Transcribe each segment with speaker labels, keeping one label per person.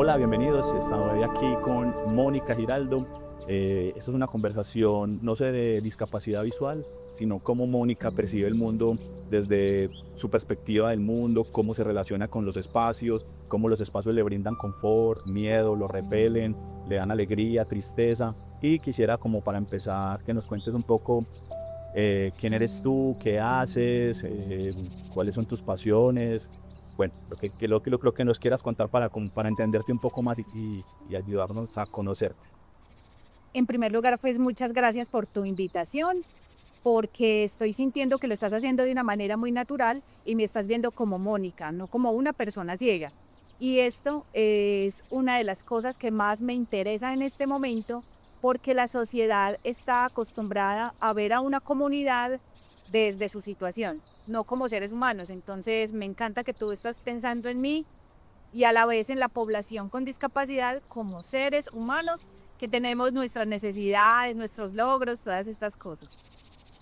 Speaker 1: Hola, bienvenidos. Estoy aquí con Mónica Giraldo. Esto es una conversación, no sé de discapacidad visual, sino cómo Mónica percibe el mundo desde su perspectiva del mundo, cómo se relaciona con los espacios, cómo los espacios le brindan confort, miedo, lo repelen, le dan alegría, tristeza. Y quisiera como para empezar que nos cuentes un poco quién eres tú, qué haces, cuáles son tus pasiones. Bueno, lo que nos quieras contar para entenderte un poco más y ayudarnos a conocerte.
Speaker 2: En primer lugar, pues muchas gracias por tu invitación, porque estoy sintiendo que lo estás haciendo de una manera muy natural y me estás viendo como Mónica, no como una persona ciega. Y esto es una de las cosas que más me interesa en este momento, porque la sociedad está acostumbrada a ver a una comunidad desde su situación, no como seres humanos. Entonces, me encanta que tú estás pensando en mí y a la vez en la población con discapacidad como seres humanos que tenemos nuestras necesidades, nuestros logros, todas estas cosas.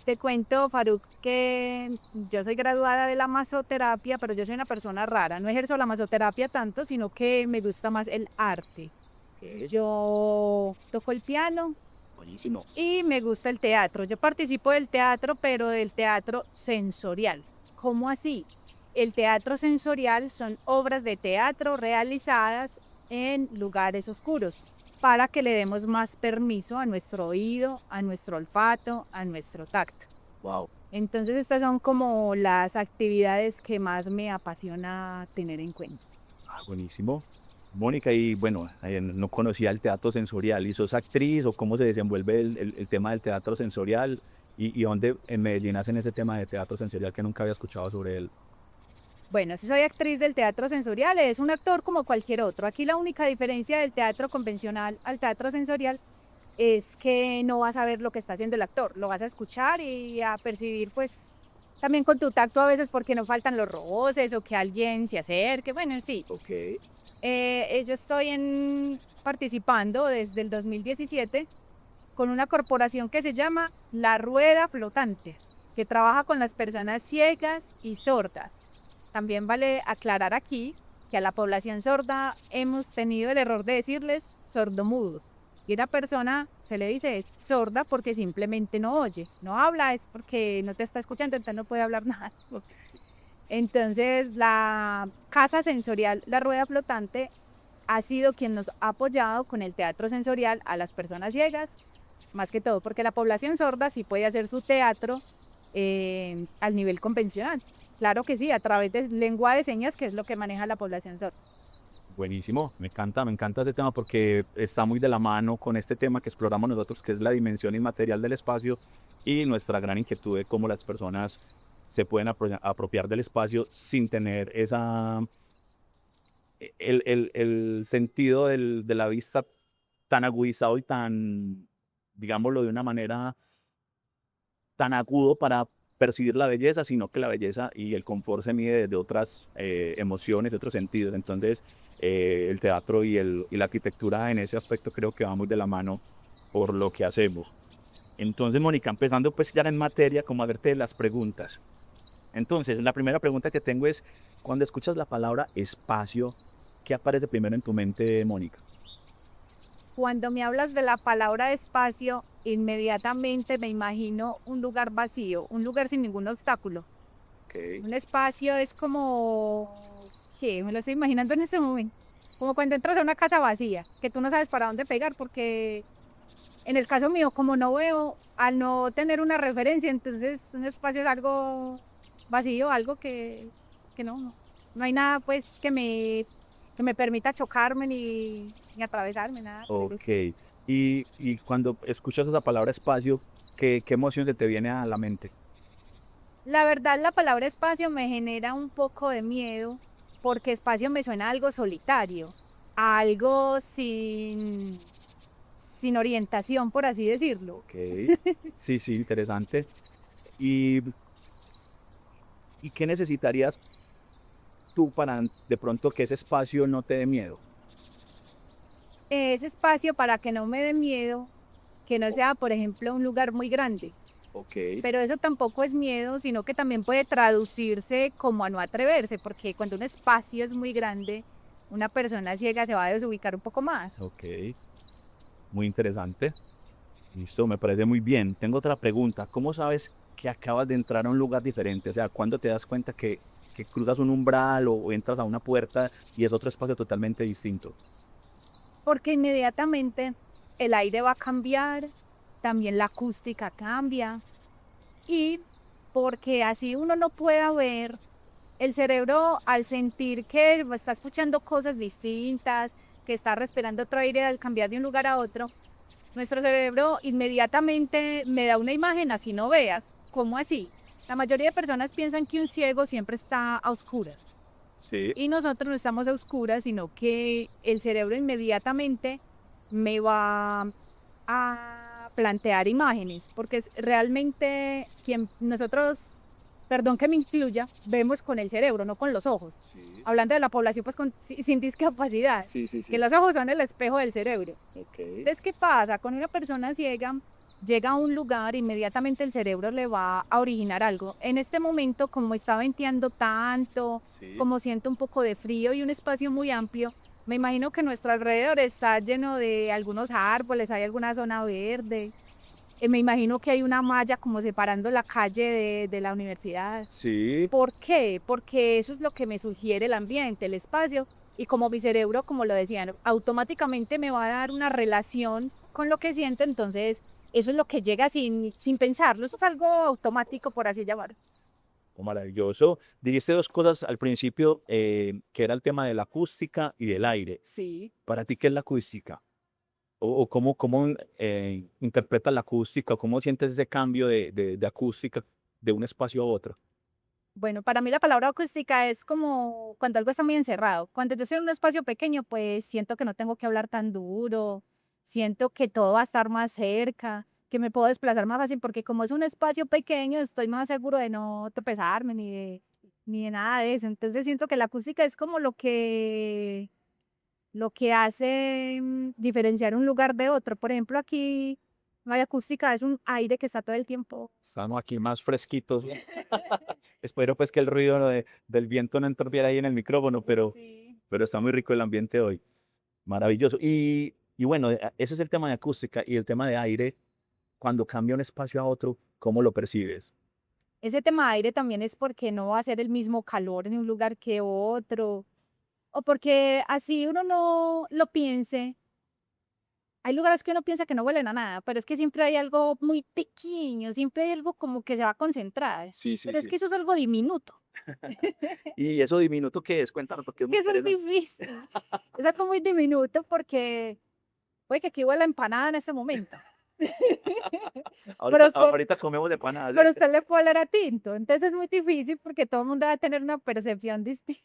Speaker 2: Te cuento, Faruk, que yo soy graduada de la masoterapia, pero yo soy una persona rara. No ejerzo la masoterapia tanto, sino que me gusta más el arte.
Speaker 1: Ok,
Speaker 2: Yo toco el piano
Speaker 1: buenísimo.
Speaker 2: y me gusta el teatro. Yo participo del teatro, pero del teatro sensorial. ¿Cómo así? El teatro sensorial son obras de teatro realizadas en lugares oscuros para que le demos más permiso a nuestro oído, a nuestro olfato, a nuestro tacto.
Speaker 1: Wow.
Speaker 2: Entonces estas son como las actividades que más me apasiona tener en cuenta.
Speaker 1: Buenísimo. Mónica, y bueno, no conocía el teatro sensorial. ¿Y sos actriz o cómo se desenvuelve el tema del teatro sensorial? ¿Y dónde en Medellín hacen ese tema de teatro sensorial que nunca había escuchado sobre él?
Speaker 2: Bueno, si soy actriz del teatro sensorial, es un actor como cualquier otro. Aquí la única diferencia del teatro convencional al teatro sensorial es que no vas a ver lo que está haciendo el actor, lo vas a escuchar y a percibir pues también con tu tacto a veces porque no faltan los roces o que alguien se acerque, bueno, en fin.
Speaker 1: Ok,
Speaker 2: Yo estoy participando desde el 2017 con una corporación que se llama La Rueda Flotante, que trabaja con las personas ciegas y sordas. También vale aclarar aquí que a la población sorda hemos tenido el error de decirles sordomudos. Y una persona se le dice es sorda porque simplemente no oye, no habla, es porque no te está escuchando, entonces no puede hablar nada. Entonces, la casa sensorial, la rueda flotante, ha sido quien nos ha apoyado con el teatro sensorial a las personas ciegas, más que todo porque la población sorda sí puede hacer su teatro al nivel convencional. Claro que sí, a través de lengua de señas, que es lo que maneja la población sorda.
Speaker 1: buenísimo. Me encanta ese tema porque está muy de la mano con este tema que exploramos nosotros, que es la dimensión inmaterial del espacio y nuestra gran inquietud de cómo las personas se pueden apropiar del espacio sin tener el sentido de la vista tan agudizado y tan, digámoslo de una manera, tan agudo para percibir la belleza, sino que la belleza y el confort se mide desde otras emociones, de otros sentidos. Entonces, el teatro y la arquitectura en ese aspecto creo que vamos de la mano por lo que hacemos. Entonces, Mónica, empezando pues ya en materia, como a verte las preguntas. Entonces, la primera pregunta que tengo es, cuando escuchas la palabra espacio, ¿qué aparece primero en tu mente, Mónica?
Speaker 2: Cuando me hablas de la palabra espacio, inmediatamente me imagino un lugar vacío, un lugar sin ningún obstáculo.
Speaker 1: Ok,
Speaker 2: Un espacio es como, ¿qué? Me lo estoy imaginando en este momento. Como cuando entras a una casa vacía, que tú no sabes para dónde pegar, porque en el caso mío, como no veo, al no tener una referencia, entonces un espacio es algo vacío, algo que no hay nada pues que me permita chocarme ni atravesarme, nada por el
Speaker 1: ok.
Speaker 2: estilo.
Speaker 1: Y cuando escuchas esa palabra espacio, ¿qué emoción se te viene a la mente?
Speaker 2: La verdad, la palabra espacio me genera un poco de miedo porque espacio me suena a algo solitario, a algo sin orientación, por así decirlo.
Speaker 1: Ok, sí, sí, interesante. ¿Y, y qué necesitarías tú para de pronto que ese espacio no te dé miedo?
Speaker 2: Ese espacio para que no me dé miedo, que no
Speaker 1: O-
Speaker 2: sea, por ejemplo, un lugar muy grande.
Speaker 1: ok,
Speaker 2: Pero eso tampoco es miedo, sino que también puede traducirse como a no atreverse, porque cuando un espacio es muy grande, una persona ciega se va a desubicar un poco más.
Speaker 1: Ok, muy interesante. Listo, me parece muy bien. Tengo otra pregunta. ¿Cómo sabes que acabas de entrar a un lugar diferente? O sea, ¿cuándo te das cuenta que cruzas un umbral o entras a una puerta y es otro espacio totalmente distinto?
Speaker 2: Porque inmediatamente el aire va a cambiar, también la acústica cambia y porque así uno no pueda ver, el cerebro al sentir que está escuchando cosas distintas, que está respirando otro aire al cambiar de un lugar a otro, nuestro cerebro inmediatamente me da una imagen así no veas. ¿Cómo así? La mayoría de personas piensan que un ciego siempre está a oscuras.
Speaker 1: Sí.
Speaker 2: Y nosotros no estamos a oscuras, sino que el cerebro inmediatamente me va a plantear imágenes, porque es realmente quien nosotros, perdón que me incluya, vemos con el cerebro, no con los ojos.
Speaker 1: Sí,
Speaker 2: Hablando de la población pues sin discapacidad,
Speaker 1: sí, sí.
Speaker 2: que los ojos son el espejo del cerebro.
Speaker 1: Ok.
Speaker 2: Entonces, ¿qué pasa? Con una persona ciega, llega a un lugar, inmediatamente el cerebro le va a originar algo. En este momento, como está venteando tanto,
Speaker 1: Sí.
Speaker 2: como siento un poco de frío y un espacio muy amplio, me imagino que nuestro alrededor está lleno de algunos árboles, hay alguna zona verde. Me imagino que hay una malla como separando la calle de la universidad.
Speaker 1: Sí.
Speaker 2: ¿Por qué? Porque eso es lo que me sugiere el ambiente, el espacio, y como mi cerebro, como lo decían, automáticamente me va a dar una relación con lo que siento, entonces eso es lo que llega sin pensarlo, eso es algo automático, por así llamarlo.
Speaker 1: Oh, maravilloso. Dijiste dos cosas al principio, que era el tema de la acústica y del aire.
Speaker 2: Sí.
Speaker 1: ¿Para ti qué es la acústica? O cómo interpretas la acústica? ¿Cómo sientes ese cambio de acústica de un espacio a otro?
Speaker 2: Bueno, para mí la palabra acústica es como cuando algo está muy encerrado. Cuando yo estoy en un espacio pequeño, pues siento que no tengo que hablar tan duro, siento que todo va a estar más cerca, que me puedo desplazar más fácil, porque como es un espacio pequeño, estoy más seguro de no tropezarme ni de nada de eso. Entonces siento que la acústica es como lo que hace diferenciar un lugar de otro. Por ejemplo, aquí no hay acústica, es un aire que está todo el tiempo.
Speaker 1: Estamos aquí más fresquitos. Espero pues que el ruido del viento no interfiera ahí en el micrófono,
Speaker 2: Sí.
Speaker 1: pero está muy rico el ambiente hoy. Maravilloso. Y bueno, ese es el tema de acústica y el tema de aire. Cuando cambia un espacio a otro, ¿cómo lo percibes?
Speaker 2: Ese tema de aire también es porque no va a ser el mismo calor en un lugar que otro, o porque así uno no lo piense. Hay lugares que uno piensa que no huelen a nada, pero es que siempre hay algo muy pequeño, siempre hay algo como que se va a concentrar.
Speaker 1: Sí, sí,
Speaker 2: Pero es
Speaker 1: sí.
Speaker 2: que eso es algo diminuto.
Speaker 1: ¿Y eso diminuto qué es? Cuéntanos, porque
Speaker 2: Es
Speaker 1: es muy
Speaker 2: que eso es
Speaker 1: interesante.
Speaker 2: difícil. Es algo muy diminuto porque puede que aquí huela a empanada en este momento. Pero
Speaker 1: Ahorita,
Speaker 2: usted,
Speaker 1: ahorita comemos empanadas.
Speaker 2: pero usted le puede oler a tinto. Entonces es muy difícil porque todo el mundo va a tener una percepción distinta.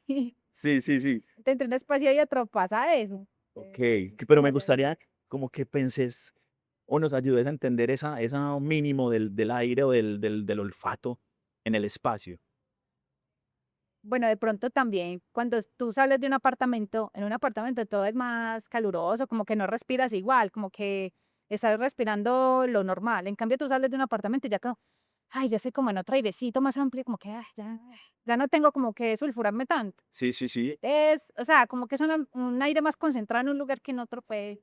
Speaker 1: Sí, sí, sí.
Speaker 2: Entre un espacio y otro pasa eso.
Speaker 1: Ok,
Speaker 2: Es
Speaker 1: pero me
Speaker 2: chévere.
Speaker 1: gustaría como que penses o nos ayudes a entender esa mínimo del aire o del olfato en el espacio.
Speaker 2: Bueno, de pronto también cuando tú sales de un apartamento, en un apartamento todo es más caluroso, como que no respiras igual, como que estás respirando lo normal. En cambio, tú sales de un apartamento y ya como, ay, ya estoy como en otro airecito más amplio, como que ya no tengo como que sulfurarme tanto.
Speaker 1: Sí, sí, sí.
Speaker 2: O sea, como que es un aire más concentrado en un lugar que en otro, pues,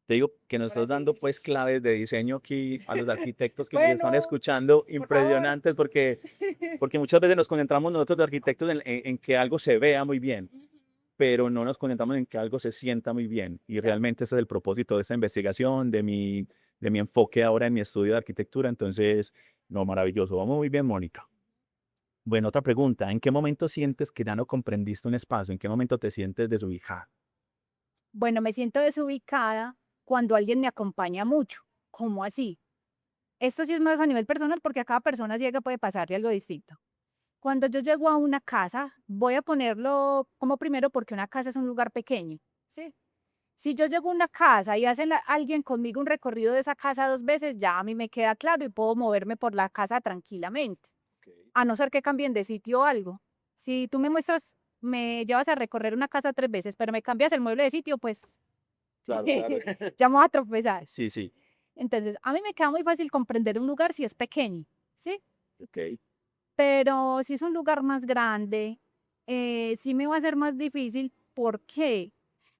Speaker 1: Te digo que nos
Speaker 2: por
Speaker 1: estás
Speaker 2: así
Speaker 1: dando
Speaker 2: decirlo.
Speaker 1: pues claves de diseño aquí a los arquitectos que nos están
Speaker 2: Bueno,
Speaker 1: escuchando,
Speaker 2: por favor.
Speaker 1: impresionantes porque muchas veces nos concentramos nosotros de arquitectos en que algo se vea muy bien,
Speaker 2: Ujú.
Speaker 1: pero no nos concentramos en que algo se sienta muy bien. Y
Speaker 2: Exacto.
Speaker 1: realmente ese es el propósito de esta investigación, de mi enfoque ahora en mi estudio de arquitectura. Entonces, no, maravilloso. Vamos muy bien, Mónica. Bueno, otra pregunta. ¿En qué momento sientes que ya no comprendiste un espacio? ¿En qué momento te sientes desubicada?
Speaker 2: Bueno, me siento desubicada cuando alguien me acompaña mucho. ¿Cómo así? Esto sí es más a nivel personal porque a cada persona ciega puede pasarle algo distinto. Cuando yo llego a una casa, voy a ponerlo como primero porque una casa es un lugar pequeño, ¿sí? Si yo llego a una casa y hace alguien conmigo un recorrido de esa casa 2 veces, ya a mí me queda claro y puedo moverme por la casa tranquilamente, a no ser que cambien de sitio o algo. Si tú me llevas a recorrer una casa 3 veces, pero me cambias el mueble de sitio, pues
Speaker 1: Claro, claro.
Speaker 2: ya me voy a tropezar.
Speaker 1: Sí, sí.
Speaker 2: Entonces, a mí me queda muy fácil comprender un lugar si es pequeño, ¿sí?
Speaker 1: Ok.
Speaker 2: Pero si es un lugar más grande, sí me va a ser más difícil ¿por qué?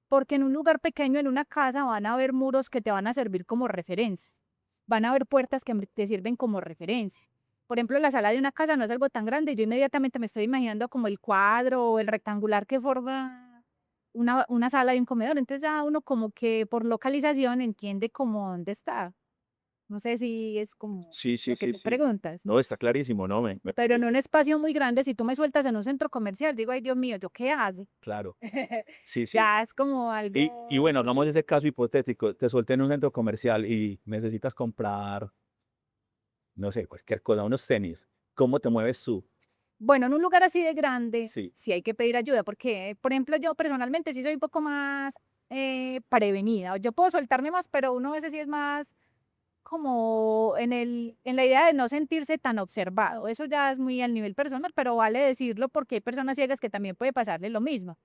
Speaker 2: Porque en un lugar pequeño, en una casa, van a haber muros que te van a servir como referencia. Van a haber puertas que te sirven como referencia. Por ejemplo, la sala de una casa no es algo tan grande. Yo inmediatamente me estoy imaginando como el cuadro o el rectangular que forma una sala y un comedor. Entonces ya uno como que por localización entiende como dónde está. No sé si es como
Speaker 1: Sí, sí,
Speaker 2: lo que
Speaker 1: sí,
Speaker 2: tú
Speaker 1: sí.
Speaker 2: preguntas.
Speaker 1: No, está clarísimo, ¿no?
Speaker 2: Pero en un espacio muy grande, si tú me sueltas en un centro comercial, digo, ay Dios mío, ¿yo qué hago?
Speaker 1: Claro. Sí, sí.
Speaker 2: Ya es como
Speaker 1: Y
Speaker 2: algo.
Speaker 1: bueno, hablamos de ese caso hipotético. Te solté en un centro comercial y necesitas comprar, no sé, cualquier cosa, unos tenis. ¿Cómo te mueves tú?
Speaker 2: Bueno, en un lugar así de grande,
Speaker 1: Sí,
Speaker 2: sí hay que pedir ayuda, porque, por ejemplo, yo personalmente sí soy un poco más prevenida. Yo puedo soltarme más, pero uno a veces sí es más como en la idea de no sentirse tan observado. Eso ya es muy al nivel personal, pero vale decirlo porque hay personas ciegas que también puede pasarle lo mismo.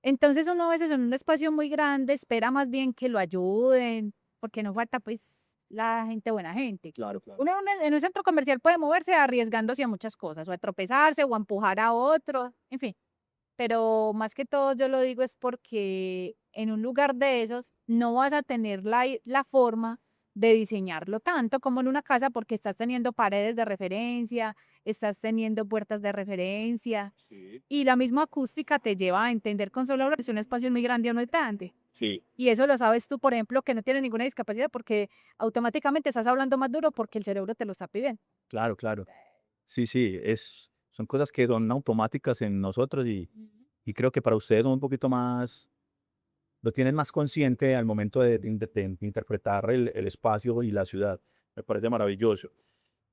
Speaker 2: Entonces uno a veces en un espacio muy grande espera más bien que lo ayuden, porque no falta pues la gente buena gente.
Speaker 1: claro, claro.
Speaker 2: Uno en un centro comercial puede moverse arriesgándose a muchas cosas, o a tropezarse, o a empujar a otro, en fin. Pero más que todo yo lo digo es porque en un lugar de esos no vas a tener la forma de diseñarlo tanto como en una casa porque estás teniendo paredes de referencia, estás teniendo puertas de referencia
Speaker 1: Sí.
Speaker 2: y la misma acústica te lleva a entender con solo hablar si un espacio es muy grande o no es grande.
Speaker 1: Sí,
Speaker 2: Y eso lo sabes tú, por ejemplo, que no tienes ninguna discapacidad porque automáticamente estás hablando más duro porque el cerebro te lo está pidiendo.
Speaker 1: claro, claro. Sí, sí, son cosas que son automáticas en nosotros
Speaker 2: Ujú.
Speaker 1: y creo que para ustedes son un poquito más, lo tienen más consciente al momento de interpretar el espacio y la ciudad. Me parece maravilloso.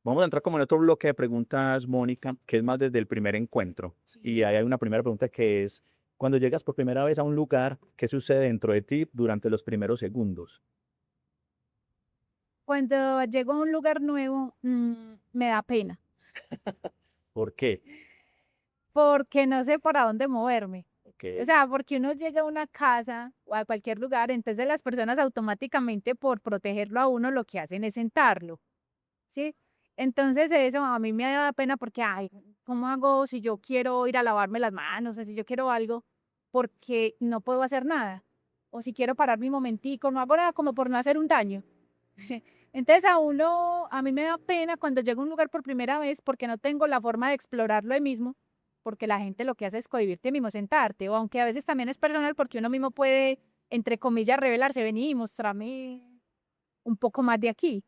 Speaker 1: Vamos a entrar como en otro bloque de preguntas, Mónica, que es más desde el primer encuentro. Y
Speaker 2: Sí.
Speaker 1: ahí hay una primera pregunta que es, cuando llegas por primera vez a un lugar, ¿qué sucede dentro de ti durante los primeros segundos?
Speaker 2: Cuando llego a un lugar nuevo, me da pena
Speaker 1: ¿Por qué?
Speaker 2: porque no sé para dónde moverme.
Speaker 1: Ok,
Speaker 2: O sea, porque uno llega a una casa o a cualquier lugar, entonces las personas automáticamente por protegerlo a uno lo que hacen es sentarlo, ¿sí? Entonces eso a mí me da pena porque, ay, ¿cómo hago si yo quiero ir a lavarme las manos o si yo quiero algo? Porque no puedo hacer nada. O si quiero parar mi momentico, no hago nada como por no hacer un daño. Entonces a mí me da pena cuando llego a un lugar por primera vez porque no tengo la forma de explorarlo ahí mismo, porque la gente lo que hace es cohibirte mismo, sentarte, o aunque a veces también es personal porque uno mismo puede, entre comillas, revelarse, vení, mostrame un poco más de aquí,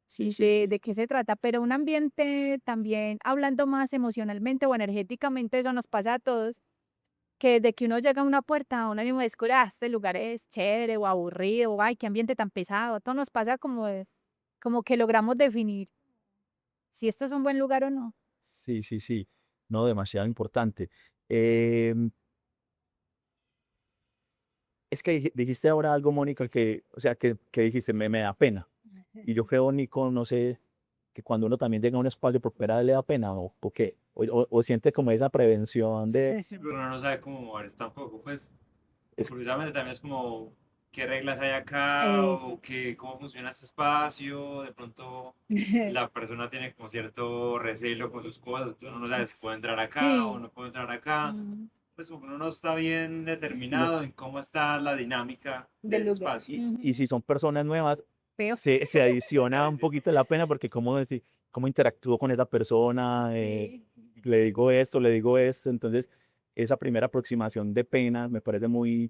Speaker 1: sí, sí,
Speaker 2: de
Speaker 1: sí.
Speaker 2: qué se trata, pero un ambiente también, hablando más emocionalmente o energéticamente, eso nos pasa a todos, que de que uno llega a una puerta, uno mismo descubre, este lugar es chévere o aburrido, o ay, qué ambiente tan pesado, todo nos pasa como que logramos definir si esto es un buen lugar o no.
Speaker 1: Sí, sí, sí. No, demasiado importante. Em, es que dijiste ahora algo, Mónica, que, o sea, que dijiste, me da pena. Y yo creo, Nico, no sé, que cuando uno también llega a un espacio por primera vez le da pena, ¿o qué? O siente como esa prevención de...
Speaker 3: Sí, pero uno no sabe cómo moverse tampoco. Pues,
Speaker 1: Es,
Speaker 3: curiosamente también es como qué reglas hay acá
Speaker 2: Eso.
Speaker 3: o cómo funciona este espacio. De pronto la persona tiene como cierto recelo con sus cosas, entonces uno no sabe si puede entrar acá o
Speaker 2: Sí.
Speaker 3: no puede entrar acá.
Speaker 2: Mm,
Speaker 3: Pues como que uno no está bien
Speaker 1: lo-
Speaker 3: determinado en cómo está la dinámica de
Speaker 2: del
Speaker 3: ese
Speaker 2: lugar.
Speaker 3: espacio.
Speaker 1: y
Speaker 2: Ujú.
Speaker 1: si son personas nuevas,
Speaker 2: Peor.
Speaker 1: se
Speaker 3: Se
Speaker 1: adiciona un
Speaker 3: adiciona.
Speaker 1: poquito la pena porque cómo decir, cómo interactúo con esa persona,
Speaker 2: Sí.
Speaker 1: le digo esto, le digo esto, entonces esa primera aproximación de pena me parece muy,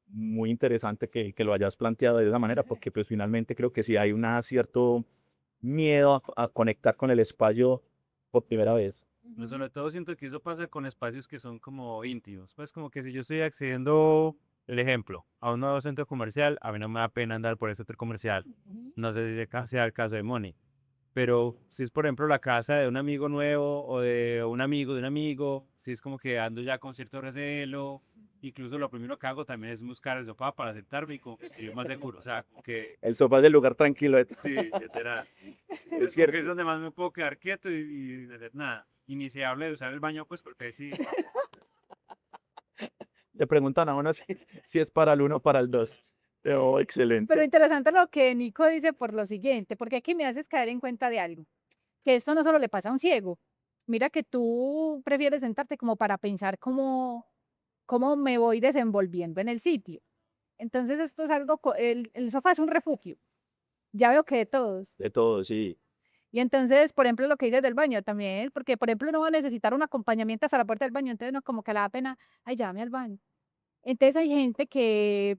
Speaker 1: muy interesante que lo hayas planteado de esa manera porque pues finalmente creo que sí hay un cierto miedo a conectar con el espacio por primera vez.
Speaker 3: Pero
Speaker 2: Ujú.
Speaker 3: sobre todo siento que eso pasa con espacios que son como íntimos. Pues como que si yo estoy accediendo, el ejemplo, a un nuevo centro comercial, a mí no me da pena andar por ese centro comercial.
Speaker 2: Ujú.
Speaker 3: No sé si sea el caso de Moni. Pero si es, por ejemplo, la casa de un amigo nuevo o de un amigo, si es como que ando ya con cierto recelo. Incluso lo primero que hago también es buscar el sofá para sentarme y como que sentirme más seguro. O sea, como que
Speaker 1: El sofá es el lugar tranquilo.
Speaker 3: sí, literal.
Speaker 1: Es
Speaker 3: Es como que es
Speaker 1: cierto.
Speaker 3: donde más me puedo quedar quieto y no hacer nada. Y ni se hable de usar el baño, pues porque ahí sí.
Speaker 1: Le preguntan a uno si es para el uno o para el dos. Oh,
Speaker 2: Pero
Speaker 1: excelente.
Speaker 2: interesante lo que Nico dice por lo siguiente, porque aquí me haces caer en cuenta de algo, que esto no solo le pasa a un ciego. Mira que tú prefieres sentarte como para pensar cómo, cómo me voy desenvolviendo en el sitio. Entonces esto es algo, el sofá es un refugio, ya veo que de todos.
Speaker 1: De todo, sí.
Speaker 2: Y entonces, por ejemplo, lo que dices del baño también, porque por ejemplo uno va a necesitar un acompañamiento hasta la puerta del baño, entonces no como que le da pena, ay, llévame al baño. Entonces hay gente que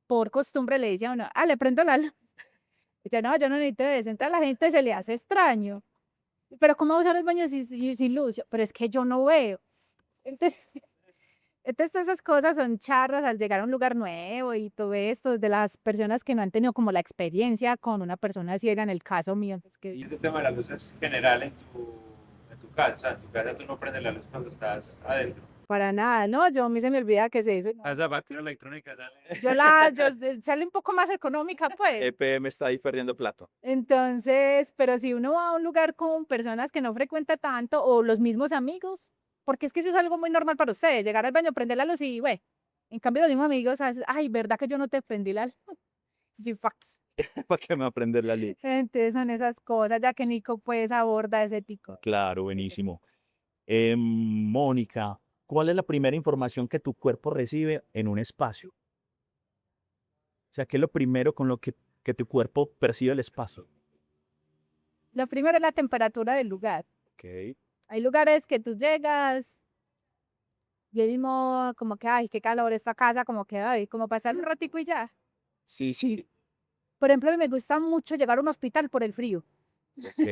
Speaker 2: por costumbre le dice a uno, le prendo la luz. Dice, no, yo no necesito eso. Entonces a la gente se le hace extraño. Pero ¿cómo va a usar el baño sin luz? Pero es que yo no veo. Entonces, entonces todas esas cosas son charras al llegar a un lugar nuevo y todo esto, de las personas que no han tenido como la experiencia con una persona ciega, en el caso mío. Pues
Speaker 3: Y
Speaker 2: que
Speaker 3: ese tema de la luz es general en tu casa. O sea, en tu casa tú no prendes la luz cuando estás adentro.
Speaker 2: para nada, ¿no? Yo a mí se me olvida que es eso.
Speaker 3: Ah, esa batería electrónica sale.
Speaker 2: Sale un poco más económica, pues.
Speaker 1: EPM está ahí perdiendo plato.
Speaker 2: Entonces, pero si uno va a un lugar con personas que no frecuenta tanto o los mismos amigos, porque es que eso es algo muy normal para ustedes, llegar al baño, prender la luz y, güey, en cambio los mismos amigos, ay, ¿verdad que yo no te prendí la luz? Sí, fuck.
Speaker 1: ¿Para qué me va a aprender la ley?
Speaker 2: Entonces son esas cosas, ya que Nico pues aborda ese tipo.
Speaker 1: Claro, buenísimo. Mónica, ¿cuál es la primera información que tu cuerpo recibe en un espacio? O sea, ¿qué es lo primero con lo que tu cuerpo percibe el espacio?
Speaker 2: Lo primero es la temperatura del lugar.
Speaker 1: Ok.
Speaker 2: Hay lugares que tú llegas y el mismo como que, ay, qué calor esta casa, como que, ay, como pasar un ratico y ya.
Speaker 1: Sí, sí.
Speaker 2: Por ejemplo, a mí me gusta mucho llegar a un hospital por el frío.
Speaker 1: Ok.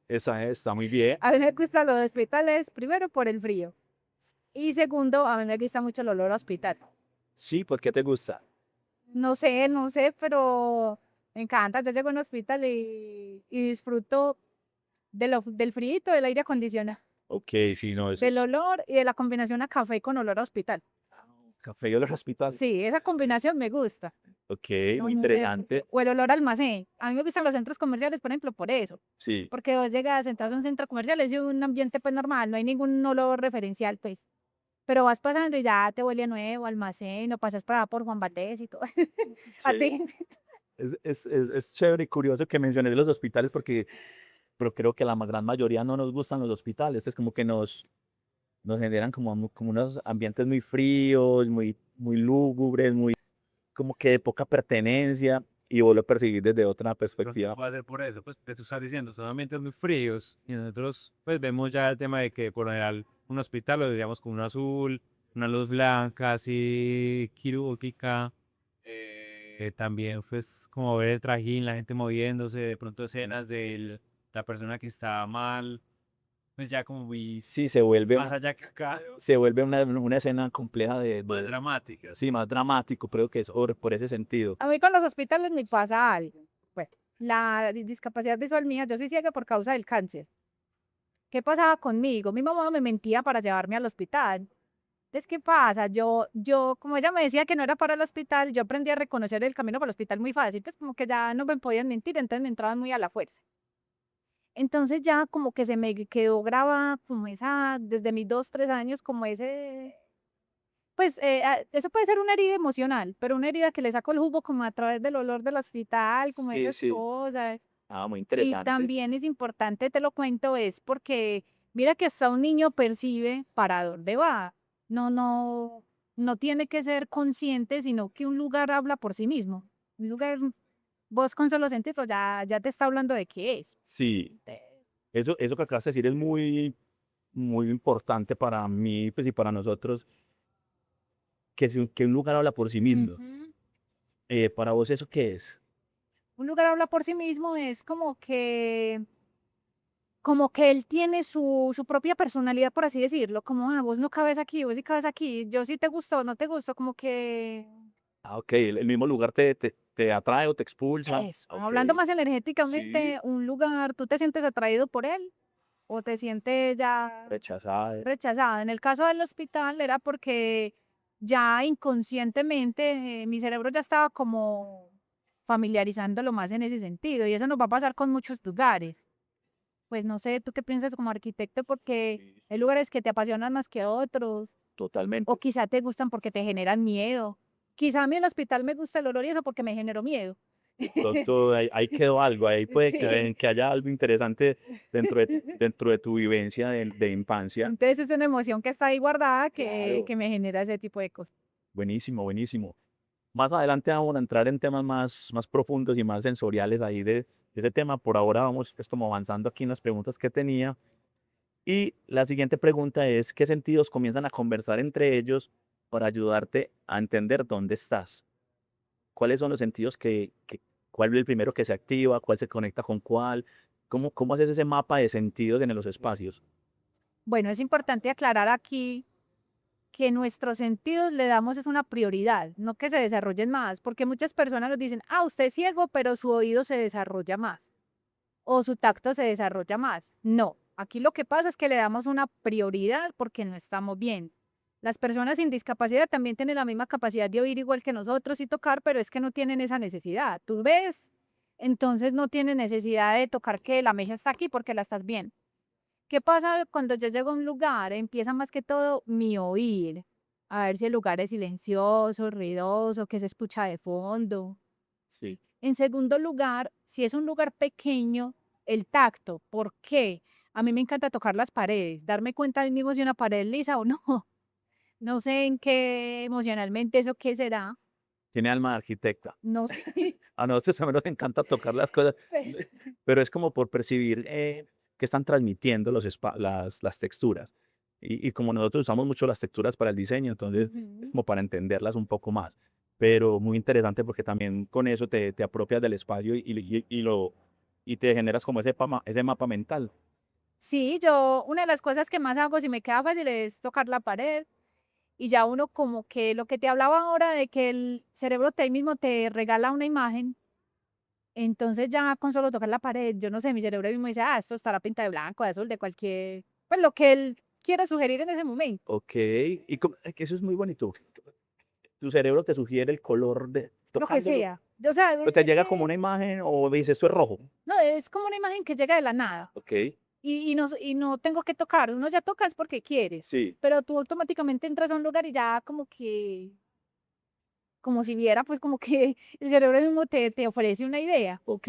Speaker 1: Está muy bien.
Speaker 2: A mí me gustan los hospitales, primero por el frío. Y segundo, a mí me gusta mucho el olor a hospital.
Speaker 1: Sí, ¿por qué te gusta?
Speaker 2: No sé, pero me encanta. Yo llego a un hospital y disfruto del frío, del aire acondicionado,
Speaker 1: Ok, sí, no, eso
Speaker 2: del
Speaker 1: es
Speaker 2: olor y de la combinación a café con olor a hospital.
Speaker 1: café y olor a hospital.
Speaker 2: Sí, esa combinación me gusta.
Speaker 1: Ok,
Speaker 2: No,
Speaker 1: muy
Speaker 2: no sé por qué.
Speaker 1: interesante.
Speaker 2: O el olor a almacén. A mí me gustan los centros comerciales, por ejemplo, por eso.
Speaker 1: Sí,
Speaker 2: Porque vos llegas, entras a un centro comercial, es un ambiente pues normal, no hay ningún olor referencial, pues. Pero vas pasando y ya te huele a nuevo, almacén, o pasas por Juan Valdez y todo. A
Speaker 1: sí.
Speaker 2: ti.
Speaker 1: Es chévere y curioso que menciones los hospitales porque pero creo que la gran mayoría no nos gustan los hospitales. Es como que nos generan como unos ambientes muy fríos, muy lúgubres, muy como que de poca pertenencia y vos lo percibís desde otra
Speaker 3: Pero no
Speaker 1: perspectiva.
Speaker 3: va a ser por eso, pues tú estás diciendo, son ambientes muy fríos y nosotros pues vemos ya el tema de que por lo general un hospital lo diríamos con un azul, una luz blanca, así quirúrgica, también pues como ver el trajín, la gente moviéndose, de pronto escenas de la persona que está mal, pues ya como muy
Speaker 1: Sí, se vuelve,
Speaker 3: más allá que acá,
Speaker 1: se vuelve una escena compleja
Speaker 3: más dramáticas.
Speaker 1: sí, más dramático, creo que es por ese sentido.
Speaker 2: A mí con los hospitales me pasa algo. Bueno, la discapacidad visual mía, yo soy ciega por causa del cáncer. ¿Qué pasaba conmigo? Mi mamá me mentía para llevarme al hospital. Entonces, ¿qué pasa? Como ella me decía que no era para el hospital, yo aprendí a reconocer el camino para el hospital muy fácil, pues como que ya no me podían mentir, entonces me entraban muy a la fuerza. Entonces ya como que se me quedó grabada como esa, desde mis 2, 3 años, como ese, pues eso puede ser una herida emocional, pero una herida que le saco el jugo como a través del olor del hospital, como
Speaker 1: Sí,
Speaker 2: esas
Speaker 1: sí.
Speaker 2: cosas.
Speaker 1: Ah, muy
Speaker 2: Y
Speaker 1: interesante.
Speaker 2: también es importante, te lo cuento, es porque mira que hasta un niño percibe para dónde va. No, no, no tiene que ser consciente, sino que un lugar habla por sí mismo. Un lugar, vos con solo sentirlo ya te está hablando de qué es.
Speaker 1: Sí,
Speaker 2: Te-
Speaker 1: eso que acabas de decir es muy importante para mí pues, y para nosotros, que un lugar habla por sí mismo.
Speaker 2: Ujú.
Speaker 1: ¿Para vos eso qué es?
Speaker 2: Un lugar habla por sí mismo es como que él tiene su propia personalidad, por así decirlo, como, vos no cabes aquí, vos sí cabes aquí, yo sí te gusto, no te gusto, como que
Speaker 1: Ah, ok, el mismo lugar te atrae o te expulsa.
Speaker 2: eso.
Speaker 1: Ok,
Speaker 2: Hablando más
Speaker 1: sí,
Speaker 2: energéticamente, un lugar, ¿tú te sientes atraído por él o te sientes ya
Speaker 1: rechazada.
Speaker 2: rechazada? En el caso del hospital era porque ya inconscientemente mi cerebro ya estaba como familiarizándolo más en ese sentido y eso nos va a pasar con muchos lugares. Pues no sé, ¿tú qué piensas como arquitecto? Porque
Speaker 1: Sí,
Speaker 2: hay lugares que te apasionan más que otros, o
Speaker 1: totalmente.
Speaker 2: quizá te gustan porque te generan miedo. Quizá a mí el hospital me gusta el olor y eso porque me generó miedo.
Speaker 1: Ahí quedó algo, ahí puede
Speaker 2: Sí.
Speaker 1: que haya algo interesante dentro de tu vivencia de infancia.
Speaker 2: Entonces es una emoción que está ahí guardada
Speaker 1: Claro.
Speaker 2: que me genera ese tipo de cosas.
Speaker 1: Buenísimo, buenísimo. Más adelante vamos a entrar en temas más profundos y más sensoriales ahí de ese tema. Por ahora vamos pues como avanzando aquí en las preguntas que tenía. Y la siguiente pregunta es, ¿qué sentidos comienzan a conversar entre ellos para ayudarte a entender dónde estás? ¿Cuáles son los sentidos cuál es el primero que se activa, cuál se conecta con cuál? ¿Cómo haces ese mapa de sentidos en los espacios?
Speaker 2: Bueno, es importante aclarar aquí que nuestros sentidos le damos es una prioridad, no que se desarrollen más, porque muchas personas nos dicen, ah, usted es ciego, pero su oído se desarrolla más o su tacto se desarrolla más. No, aquí lo que pasa es que le damos una prioridad porque no estamos bien. Las personas sin discapacidad también tienen la misma capacidad de oír igual que nosotros y tocar, pero es que no tienen esa necesidad. Tú ves, entonces no tienes necesidad de tocar que la mesa está aquí porque la estás bien. ¿Qué pasa cuando yo llego a un lugar? Empieza más que todo mi oír, a ver si el lugar es silencioso, ruidoso, que se escucha de fondo.
Speaker 1: Sí.
Speaker 2: En segundo lugar, si es un lugar pequeño, el tacto. ¿Por qué? A mí me encanta tocar las paredes, darme cuenta ahí mismo si una pared es lisa o no. No sé en qué emocionalmente eso qué será.
Speaker 1: Tiene alma de arquitecta.
Speaker 2: No sé.
Speaker 1: A nosotros también nos encanta tocar las cosas,
Speaker 2: Pero
Speaker 1: pero es como por percibir qué están transmitiendo las texturas. Y como nosotros usamos mucho las texturas para el diseño, entonces es
Speaker 2: Ujú.
Speaker 1: como para entenderlas un poco más. Pero muy interesante porque también con eso te apropias del espacio y te generas como ese mapa mental.
Speaker 2: Sí, yo una de las cosas que más hago si me queda fácil es tocar la pared. Y ya uno como que lo que te hablaba ahora de que el cerebro te ahí mismo te regala una imagen, entonces ya con solo tocar la pared, yo no sé, mi cerebro mismo dice, ah, esto estará pinta de blanco, de azul, de cualquier, pues lo que él quiera sugerir en ese momento,
Speaker 1: Ok, que eso es muy bonito. Tu cerebro te sugiere el color de
Speaker 2: lo que
Speaker 1: tocándolo.
Speaker 2: sea. O sea,
Speaker 1: O te
Speaker 2: es
Speaker 1: llega como
Speaker 2: que,
Speaker 1: una imagen o dices, esto es rojo.
Speaker 2: no, es como una imagen que llega de la nada
Speaker 1: Ok,
Speaker 2: y no tengo que tocar, uno ya toca es porque quieres,
Speaker 1: sí,
Speaker 2: pero tú automáticamente entras a un lugar y ya como que, como si viera, pues como que el cerebro mismo te ofrece una idea.
Speaker 1: ok.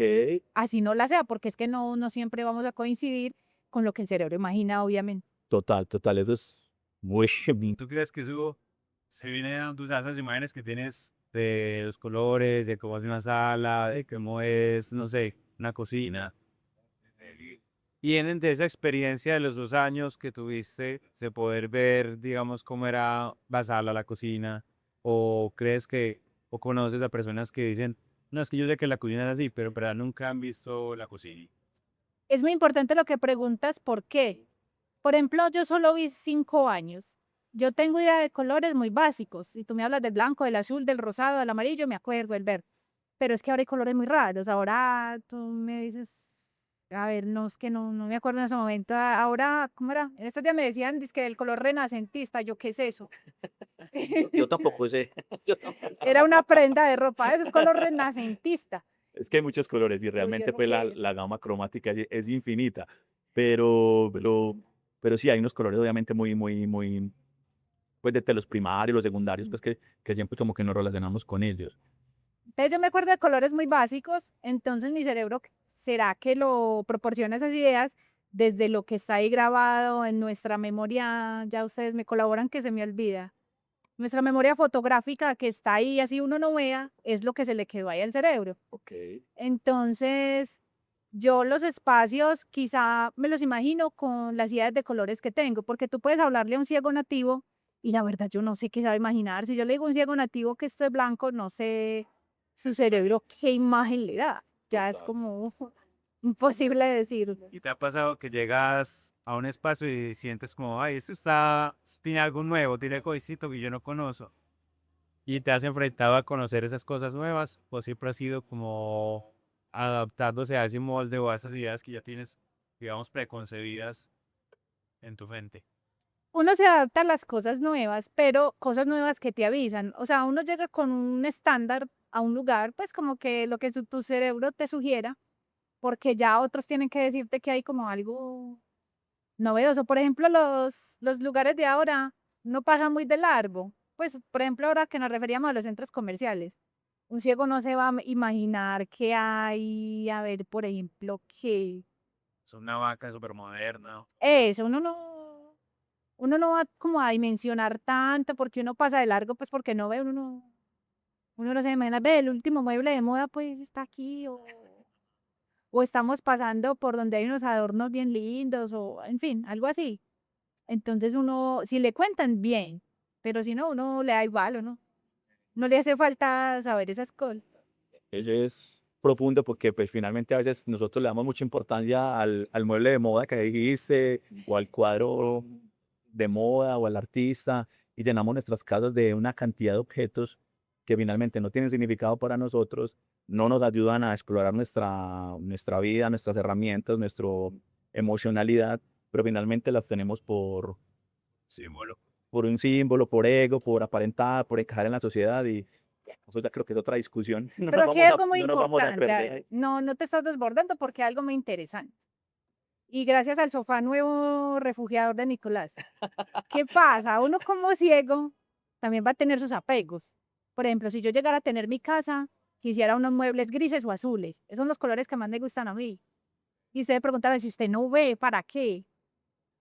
Speaker 2: Así no la sea, porque es que no siempre vamos a coincidir con lo que el cerebro imagina, obviamente.
Speaker 1: Total, total, eso es muy
Speaker 3: ¿Tú crees que eso se viene dando, o sea, esas imágenes que tienes de los colores, de cómo es una sala, de cómo es, no sé, una cocina? Vienen de esa experiencia de los 2 años que tuviste de poder ver, digamos, cómo era la sala, la cocina, o crees que, o conoces a personas que dicen, no, es que yo sé que la cocina es así, pero en verdad nunca han visto la cocina.
Speaker 2: Es muy importante lo que preguntas, ¿por qué? Por ejemplo, yo solo vi 5 años. Yo tengo idea de colores muy básicos. Si tú me hablas del blanco, del azul, del rosado, del amarillo, me acuerdo, el verde. Pero es que ahora hay colores muy raros. Ahora tú me dices, a ver, no, es que no me acuerdo en ese momento. Ahora, ¿cómo era? En estos días me decían, que el color renacentista. ¿Yo qué es eso?
Speaker 1: yo tampoco sé. Yo tampoco.
Speaker 2: Era una prenda de ropa, eso es color renacentista.
Speaker 1: Es que hay muchos colores y
Speaker 2: Yo, ¿y
Speaker 1: realmente
Speaker 2: eso
Speaker 1: pues
Speaker 2: qué es?
Speaker 1: la gama cromática es infinita, pero, pero, pero sí hay unos colores obviamente muy, pues de los primarios, los secundarios, pues que siempre como que nos relacionamos con ellos.
Speaker 2: Entonces yo me acuerdo de colores muy básicos, entonces mi cerebro, ¿será que lo proporciona esas ideas desde lo que está ahí grabado en nuestra memoria? Ya ustedes me colaboran que se me olvida. Nuestra memoria fotográfica que está ahí, así uno no vea, es lo que se le quedó ahí al cerebro.
Speaker 1: Ok,
Speaker 2: Entonces, yo los espacios quizá me los imagino con las ideas de colores que tengo, porque tú puedes hablarle a un ciego nativo y la verdad yo no sé qué sabe imaginar. Si yo le digo a un ciego nativo que esto es blanco, no sé su cerebro qué imagen le da. Ya es
Speaker 1: total.
Speaker 2: como imposible decirlo.
Speaker 3: ¿Y te ha pasado que llegas a un espacio y sientes como, ay, esto está, tiene algo nuevo, tiene algo distinto que yo no conozco? ¿Y te has enfrentado a conocer esas cosas nuevas? ¿O siempre has sido como adaptándose a ese molde o a esas ideas que ya tienes, digamos, preconcebidas en tu mente?
Speaker 2: Uno se adapta a las cosas nuevas, pero cosas nuevas que te avisan. O sea, uno llega con un estándar a un lugar, pues como que lo que tu cerebro te sugiera, porque ya otros tienen que decirte que hay como algo novedoso. Por ejemplo, los lugares de ahora no pasan muy de largo. Pues, por ejemplo, ahora que nos referíamos a los centros comerciales. Un ciego no se va a imaginar que hay, a ver, por ejemplo, que
Speaker 3: Es una vaca súper moderna.
Speaker 2: eso, uno no va como a dimensionar tanto porque uno pasa de largo, pues porque no ve, uno no se imagina, ve, el último mueble de moda pues está aquí o estamos pasando por donde hay unos adornos bien lindos o en fin, algo así. Entonces uno, si le cuentan bien, pero si no, uno le da igual o no. No le hace falta saber esas cosas.
Speaker 1: Ese es profundo porque pues finalmente a veces nosotros le damos mucha importancia al mueble de moda que dijiste o al cuadro de moda o al artista y llenamos nuestras casas de una cantidad de objetos que finalmente no tienen significado para nosotros, no nos ayudan a explorar nuestra vida, nuestras herramientas, nuestra emocionalidad, pero finalmente las tenemos
Speaker 3: Símbolo.
Speaker 1: por un símbolo, por ego, por aparentar, por encajar en la sociedad y eso ya creo que es otra discusión.
Speaker 2: Pero aquí hay algo muy
Speaker 1: No nos vamos a
Speaker 2: importante.
Speaker 1: perder ahí.
Speaker 2: No, no te estás desbordando porque hay algo muy interesante. Y gracias al sofá nuevo refugiador de Nicolás. ¿Qué pasa? Uno como ciego también va a tener sus apegos. Por ejemplo, si yo llegara a tener mi casa, quisiera unos muebles grises o azules. Esos son los colores que más me gustan a mí. Y usted me preguntará si usted no ve, ¿para qué?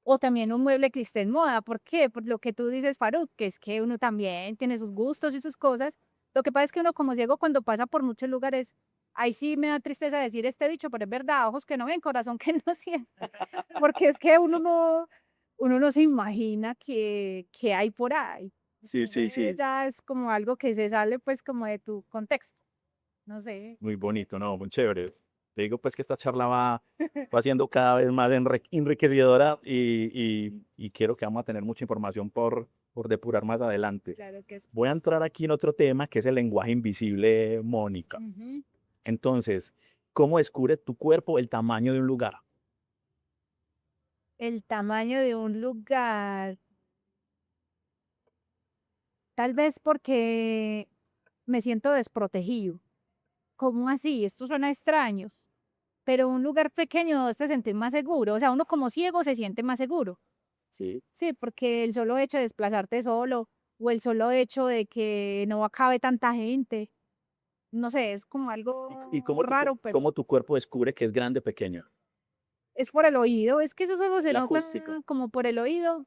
Speaker 2: O también un mueble que esté en moda. ¿Por qué? Por lo que tú dices, Faruk, que es que uno también tiene sus gustos y sus cosas. Lo que pasa es que uno como ciego cuando pasa por muchos lugares, ahí sí me da tristeza decir este dicho, pero es verdad, ojos que no ven, corazón que no siente. Porque es que uno no se imagina que hay por ahí.
Speaker 1: Sí, sí,
Speaker 2: Entonces
Speaker 1: sí.
Speaker 2: ya es como algo que se sale pues como de tu contexto. No sé.
Speaker 1: Muy bonito, ¿no? Muy chévere. Te digo pues que esta charla va siendo cada vez más enriquecedora y quiero que vamos a tener mucha información por depurar más adelante.
Speaker 2: Claro que sí.
Speaker 1: Voy a entrar aquí en otro tema que es el lenguaje invisible, Mónica.
Speaker 2: Ujú.
Speaker 1: Entonces, ¿cómo descubre tu cuerpo el tamaño de un lugar?
Speaker 2: El tamaño de un lugar. Tal vez porque me siento desprotegido. ¿Cómo así? Esto suena extraño. Pero un lugar pequeño te sientes más seguro. O sea, uno como ciego se siente más seguro.
Speaker 1: Sí.
Speaker 2: Sí, porque el solo hecho de desplazarte solo o el solo hecho de que no cabe tanta gente, no sé, es como
Speaker 1: ¿Y
Speaker 2: algo
Speaker 1: cómo
Speaker 2: raro, pero
Speaker 1: cómo tu cuerpo descubre que es grande o pequeño?
Speaker 2: es por el oído. Es que eso solo se
Speaker 1: La
Speaker 2: nota
Speaker 1: acústica.
Speaker 2: como por el oído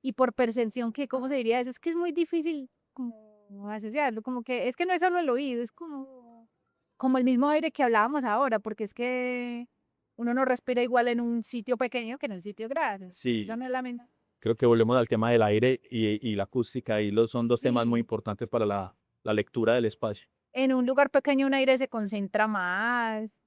Speaker 2: y por percepción, que, ¿cómo se diría eso? Es que es muy difícil como asociarlo, como que es que no es solo el oído, es como el mismo aire que hablábamos ahora, porque es que uno no respira igual en un sitio pequeño que en un sitio grande. Eso
Speaker 1: Sí,
Speaker 2: no es la misma.
Speaker 1: creo que volvemos al tema del aire y la acústica y son dos temas muy
Speaker 2: Sí,
Speaker 1: importantes para la lectura del espacio.
Speaker 2: en un lugar pequeño un aire se concentra más,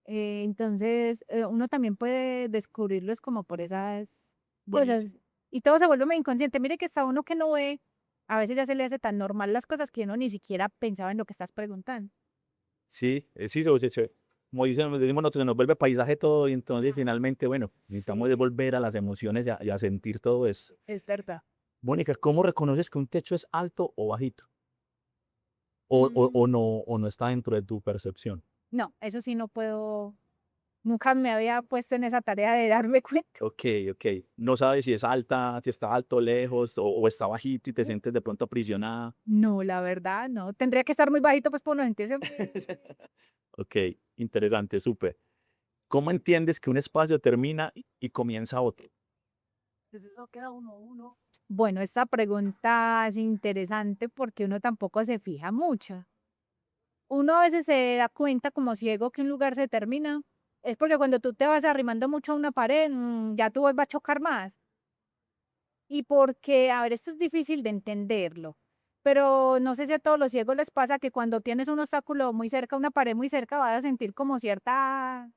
Speaker 2: entonces uno también puede descubrirlo es como por esas
Speaker 1: Buenísimo.
Speaker 2: cosas. Y todo se vuelve muy inconsciente. Mire que está uno que no ve, a veces ya se le hace tan normal las cosas que uno ni siquiera pensaba en lo que estás preguntando.
Speaker 1: Sí, sí, como decimos nosotros, se nos vuelve paisaje todo y entonces finalmente, bueno, necesitamos
Speaker 2: Sí,
Speaker 1: volver a las emociones y a sentir todo eso.
Speaker 2: es verdad.
Speaker 1: Mónica, ¿cómo reconoces que un techo es alto o bajito?
Speaker 2: Mm,
Speaker 1: O no está dentro de tu percepción.
Speaker 2: no, eso sí no puedo, nunca me había puesto en esa tarea de darme cuenta.
Speaker 1: Ok, ok. No sabes si es alta, si está alto, lejos, o está bajito y te sientes de pronto aprisionada.
Speaker 2: No, la verdad, no. Tendría que estar muy bajito pues para uno sentirse
Speaker 1: Ok, interesante, súper. ¿Cómo entiendes que un espacio termina y comienza otro?
Speaker 2: pues eso queda uno a uno. Bueno, esta pregunta es interesante porque uno tampoco se fija mucho. Uno a veces se da cuenta como ciego que un lugar se termina. Es porque cuando tú te vas arrimando mucho a una pared, ya tu voz va a chocar más. Y porque, a ver, esto es difícil de entenderlo, pero no sé si a todos los ciegos les pasa que cuando tienes un obstáculo muy cerca, una pared muy cerca, vas a sentir como cierta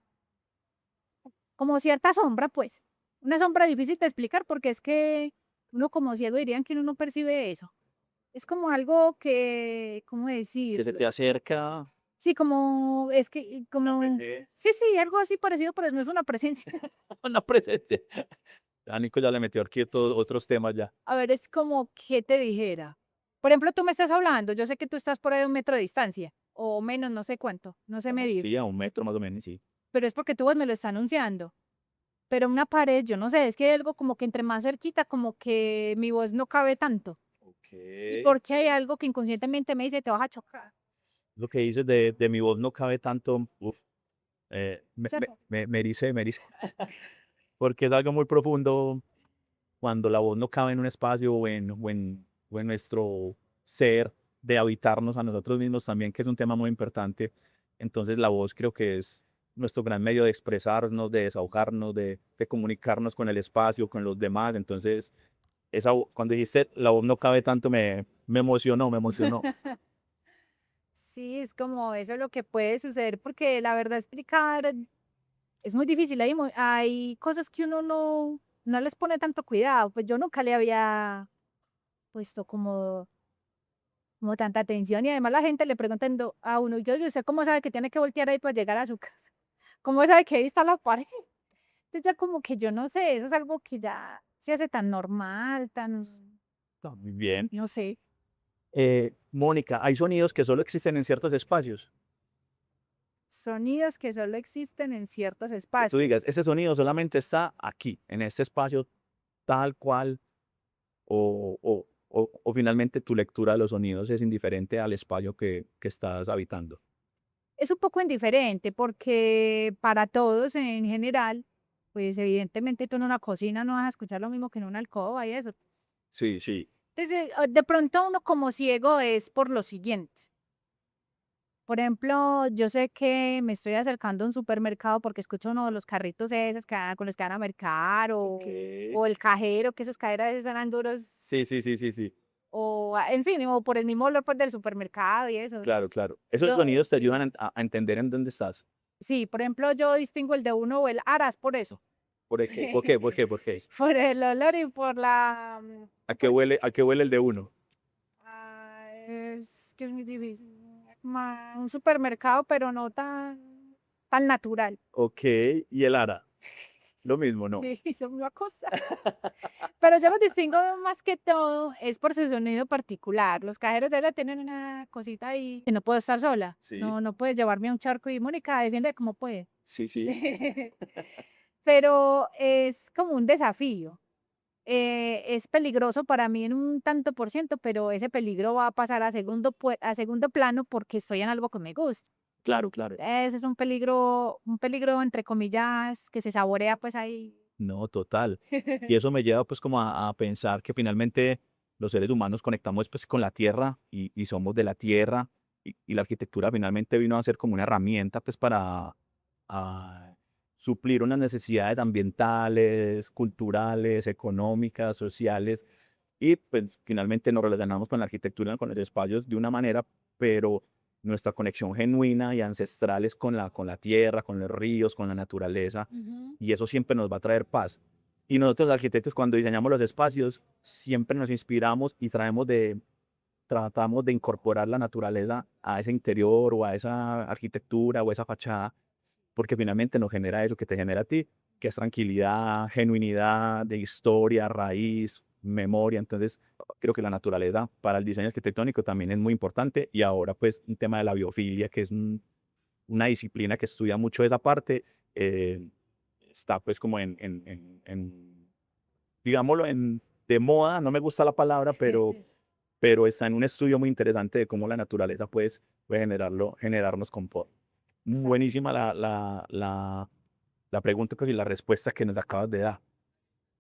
Speaker 2: sombra, pues. Una sombra difícil de explicar porque es que uno como ciego dirían que uno no percibe eso. Es como algo que, ¿cómo
Speaker 1: Que se
Speaker 2: decirlo?
Speaker 1: te acerca
Speaker 2: Sí, como, es que,
Speaker 3: La
Speaker 2: como,
Speaker 3: presencia.
Speaker 2: sí, sí, algo así parecido, pero no es una presencia.
Speaker 1: una presencia. A Nico ya le metió aquí otros temas ya.
Speaker 2: A ver, es como, ¿qué te dijera? Por ejemplo, tú me estás hablando, yo sé que tú estás por ahí a 1 metro de distancia, o menos, no sé cuánto, no sé
Speaker 1: Estamos,
Speaker 2: medir,
Speaker 1: sí, a 1 metro más o menos, sí.
Speaker 2: pero es porque tu voz me lo está anunciando. Pero una pared, yo no sé, es que hay algo como que entre más cerquita, como que mi voz no cabe tanto.
Speaker 1: Ok.
Speaker 2: Y porque hay algo que inconscientemente me dice, te vas a chocar.
Speaker 1: Lo que dices de mi voz no cabe tanto, uf,
Speaker 2: ¿cierto?
Speaker 1: me erice, porque es algo muy profundo cuando la voz no cabe en un espacio o en nuestro ser de habitarnos a nosotros mismos también, que es un tema muy importante. Entonces la voz creo que es nuestro gran medio de expresarnos, de desahogarnos, de comunicarnos con el espacio, con los demás. Entonces, cuando dijiste la voz no cabe tanto, me emocionó, me emocionó.
Speaker 2: Sí, es como eso es lo que puede suceder, porque la verdad explicar es muy difícil. Hay cosas que uno no les pone tanto cuidado. Pues yo nunca le había puesto como tanta atención y además la gente le preguntando a uno, yo, ¿y usted cómo sabe que tiene que voltear ahí para llegar a su casa? ¿Cómo sabe que ahí está la pared? Entonces ya como que yo no sé, eso es algo que ya se hace tan normal, tan,
Speaker 1: Está muy bien.
Speaker 2: no sé,
Speaker 1: Mónica, hay sonidos que solo existen en ciertos espacios.
Speaker 2: sonidos que solo existen en ciertos
Speaker 1: Que tú digas,
Speaker 2: espacios.
Speaker 1: ese sonido solamente está aquí, en este espacio, tal cual, o finalmente tu lectura de los sonidos es indiferente al espacio que estás habitando.
Speaker 2: Es un poco indiferente porque para todos en general, pues evidentemente tú en una cocina no vas a escuchar lo mismo que en una alcoba y eso.
Speaker 1: Sí, sí.
Speaker 2: Entonces, de pronto uno como ciego es por lo siguiente. Por ejemplo, yo sé que me estoy acercando a un supermercado porque escucho uno de los carritos esos con los que van a mercar
Speaker 1: Ok.
Speaker 2: o el cajero, que esos cajeros a veces suenan duros,
Speaker 1: Sí, sí, sí, sí, sí.
Speaker 2: o en fin, o por el mismo olor pues, del supermercado y eso.
Speaker 1: Claro, claro. Esos
Speaker 2: Yo,
Speaker 1: sonidos te
Speaker 2: sí.
Speaker 1: ayudan a entender en dónde estás.
Speaker 2: Sí, por ejemplo, yo distingo el de uno o el aras por eso.
Speaker 1: ¿Por qué? ¿Por qué? ¿Por qué? ¿Por qué?
Speaker 2: Por el olor y por la...
Speaker 1: A qué huele el de uno?
Speaker 2: es que es muy difícil. Un supermercado, pero no tan natural.
Speaker 1: Ok, y el ara. Lo mismo, ¿no?
Speaker 2: Sí, son una cosa. Pero yo los distingo más que todo es por su sonido particular. Los cajeros de ella tienen una cosita ahí que no puedo estar sola.
Speaker 1: Sí,
Speaker 2: No puedes llevarme a un charco y Mónica defiende como puede.
Speaker 1: sí, sí.
Speaker 2: Pero es como un desafío. Es peligroso para mí en un tanto por ciento, pero ese peligro va a pasar a segundo plano porque estoy en algo que me gusta.
Speaker 1: Claro, claro.
Speaker 2: Ese es un peligro entre comillas que se saborea pues ahí.
Speaker 1: No, total. Y eso me lleva pues como a pensar que finalmente los seres humanos conectamos pues con la tierra y somos de la tierra y la arquitectura finalmente vino a ser como una herramienta pues para suplir unas necesidades ambientales, culturales, económicas, sociales y pues finalmente nos relacionamos con la arquitectura, con los espacios de una manera, pero nuestra conexión genuina y ancestral es con la tierra, con los ríos, con la naturaleza
Speaker 2: Ujú.
Speaker 1: y eso siempre nos va a traer paz. Y nosotros los arquitectos cuando diseñamos los espacios siempre nos inspiramos y tratamos de incorporar la naturaleza a ese interior o a esa arquitectura o esa fachada, porque finalmente nos genera eso que te genera a ti, que es tranquilidad, genuinidad, de historia, raíz, memoria. Entonces, creo que la naturaleza para el diseño arquitectónico también es muy importante y ahora pues un tema de la biofilia, que es una disciplina que estudia mucho esa parte, eh, está pues como digámoslo, de moda, no me gusta la palabra, pero está en un estudio muy interesante de cómo la naturaleza pues, puede generarnos confort.
Speaker 2: Exacto.
Speaker 1: Buenísima la pregunta y la respuesta que nos acabas de dar.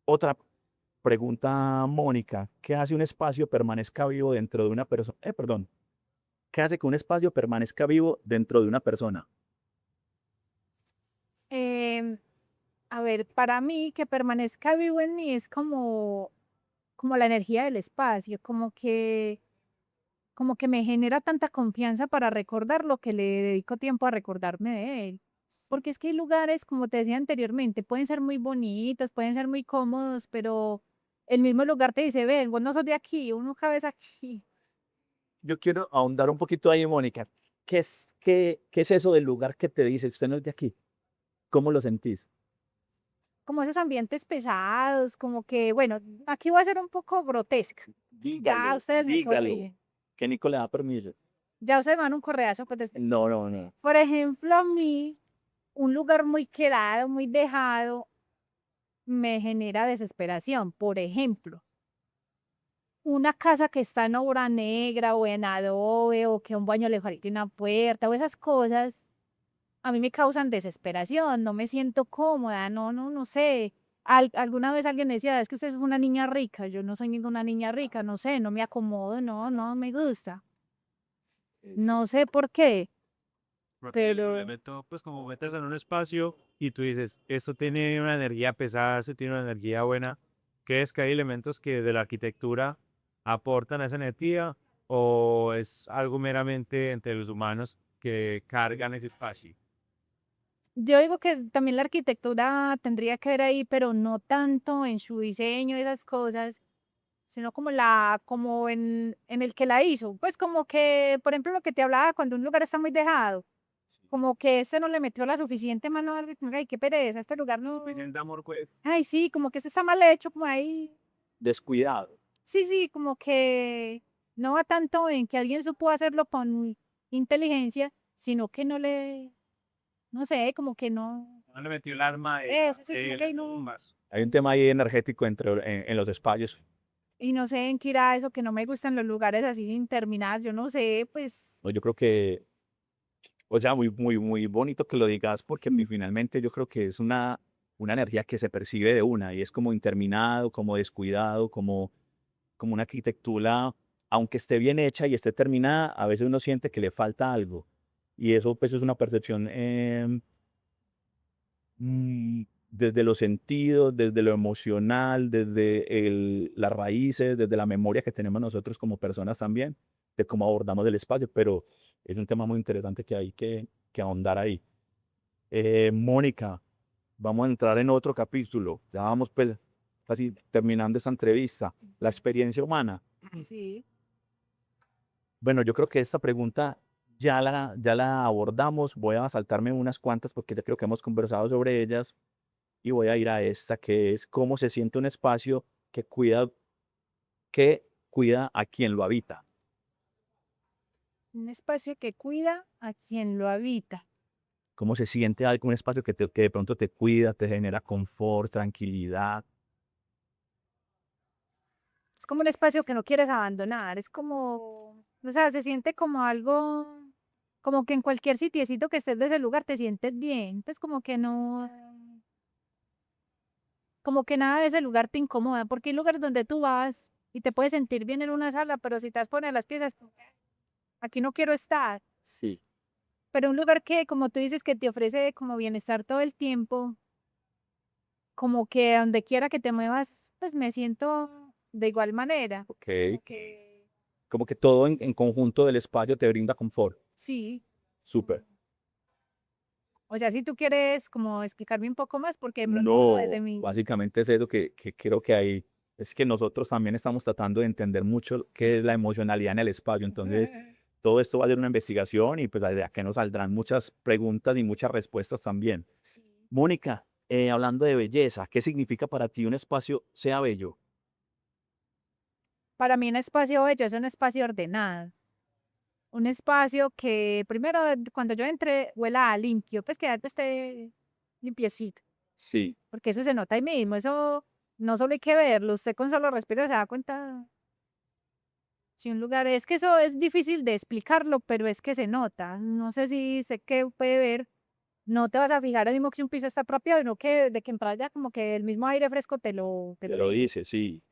Speaker 1: Otra pregunta, Mónica, ¿qué hace un espacio permanezca vivo dentro de una persona? Perdón, ¿qué hace que un espacio permanezca vivo dentro de una persona?
Speaker 2: Em, a ver, para mí que permanezca vivo en mí es como la energía del espacio, como que me genera tanta confianza para recordarlo que le dedico tiempo a recordarme de él. Porque es que hay lugares, como te decía anteriormente, pueden ser muy bonitos, pueden ser muy cómodos, pero el mismo lugar te dice, ven, vos no sos de aquí, uno cabeza aquí.
Speaker 1: Yo quiero ahondar un poquito ahí, Mónica. ¿Qué es eso del lugar que te dice, usted no es de aquí? ¿Cómo lo sentís?
Speaker 2: Como esos ambientes pesados, como que, bueno, aquí voy a ser un poco grotesca. Ya
Speaker 1: Dígalo,
Speaker 2: ustedes me
Speaker 1: dígalo,
Speaker 2: corrigen.
Speaker 1: que Nico le da permiso.
Speaker 2: Ya ustedes me dan un correazo, pues,
Speaker 1: No, no, no.
Speaker 2: por ejemplo, a mí, un lugar muy quedado, muy dejado, me genera desesperación. Por ejemplo, una casa que está en obra negra o en adobe o que a un baño le falte una puerta o esas cosas, a mí me causan desesperación, no me siento cómoda, no sé. Alguna vez alguien me decía: "Es que usted es una niña rica", yo no soy ninguna niña rica, no sé, no me acomodo, no me gusta,
Speaker 1: Sí.
Speaker 2: no sé por qué,
Speaker 3: Porque el
Speaker 2: pero
Speaker 3: elemento, pues como metes en un espacio y tú dices, esto tiene una energía pesada, esto tiene una energía buena, ¿qué es que hay elementos que de la arquitectura aportan esa energía o es algo meramente entre los humanos que cargan ese espacio?
Speaker 2: yo digo que también la arquitectura tendría que ver ahí, pero no tanto en su diseño y esas cosas, sino como en el que la hizo. Pues como que, por ejemplo, lo que te hablaba cuando un lugar está muy dejado, como que este no le metió la suficiente mano a algo, y como, ay, qué pereza, este lugar no,
Speaker 3: Suficiente amor, pues.
Speaker 2: ay, sí, como que este está mal hecho, como ahí,
Speaker 1: Descuidado.
Speaker 2: sí, sí, como que no va tanto en que alguien supo hacerlo con inteligencia, sino que no le, no sé, como que no,
Speaker 3: No le metió el arma
Speaker 2: eso sí, como
Speaker 3: de
Speaker 2: que
Speaker 3: él
Speaker 2: ay, no.
Speaker 3: más.
Speaker 1: Hay un tema ahí energético en los espacios.
Speaker 2: Y no sé en qué irá eso, que no me gustan los lugares así sin terminar, yo no sé, pues,
Speaker 1: No, yo creo que, o sea, muy bonito que lo digas porque finalmente yo creo que es una energía que se percibe de una y es como interminado, como descuidado, como una arquitectura, aunque esté bien hecha y esté terminada, a veces uno siente que le falta algo. Y eso pues es una percepción desde los sentidos, desde lo emocional, desde las raíces, desde la memoria que tenemos nosotros como personas también, de cómo abordamos el espacio, pero es un tema muy interesante que hay que ahondar ahí. Mónica, vamos a entrar en otro capítulo, ya vamos pues casi terminando esta entrevista, la experiencia humana.
Speaker 2: sí.
Speaker 1: Bueno, yo creo que esta pregunta ya la abordamos, voy a saltarme unas cuantas porque ya creo que hemos conversado sobre ellas y voy a ir a esta que es cómo se siente un espacio que cuida a quien lo habita.
Speaker 2: Un espacio que cuida a quien lo habita.
Speaker 1: ¿Cómo se siente un espacio que de pronto te cuida, te genera confort, tranquilidad?
Speaker 2: Es como un espacio que no quieres abandonar, es como, o sea, se siente como algo, como que en cualquier sitiecito que estés de ese lugar te sientes bien, pues como que no, como que nada de ese lugar te incomoda, porque hay lugares donde tú vas y te puedes sentir bien en una sala, pero si te vas a poner las piezas, como que aquí no quiero estar.
Speaker 1: Sí.
Speaker 2: Pero un lugar que, como tú dices, que te ofrece como bienestar todo el tiempo, como que donde quiera que te muevas, pues me siento de igual manera,
Speaker 1: Ok.
Speaker 2: como que
Speaker 1: Como que todo en conjunto del espacio te brinda confort.
Speaker 2: sí.
Speaker 1: Súper.
Speaker 2: O sea, si tú quieres como explicarme un poco más, porque de pronto desde
Speaker 1: No,
Speaker 2: mi
Speaker 1: básicamente es eso que creo que hay, es que nosotros también estamos tratando de entender mucho qué es la emocionalidad en el espacio. Entonces, todo esto va a ser una investigación y pues de aquí nos saldrán muchas preguntas y muchas respuestas también.
Speaker 2: sí.
Speaker 1: Mónica, hablando de belleza, ¿qué significa para ti un espacio sea bello?
Speaker 2: Para mí un espacio bello es un espacio ordenado, un espacio que primero cuando yo entre huela a limpio, pues que esté limpiecito,
Speaker 1: Sí,
Speaker 2: porque eso se nota ahí mismo, eso no solo hay que verlo, usted con solo respirar se da cuenta si un lugar es que eso es difícil de explicarlo, pero es que se nota. No sé si sé que puede ver, no te vas a fijar el mismo que si un piso está apropiado, sino que de que entrada ya como que el mismo aire fresco te
Speaker 1: te
Speaker 2: lo
Speaker 1: lo
Speaker 2: dice.
Speaker 1: dice, sí.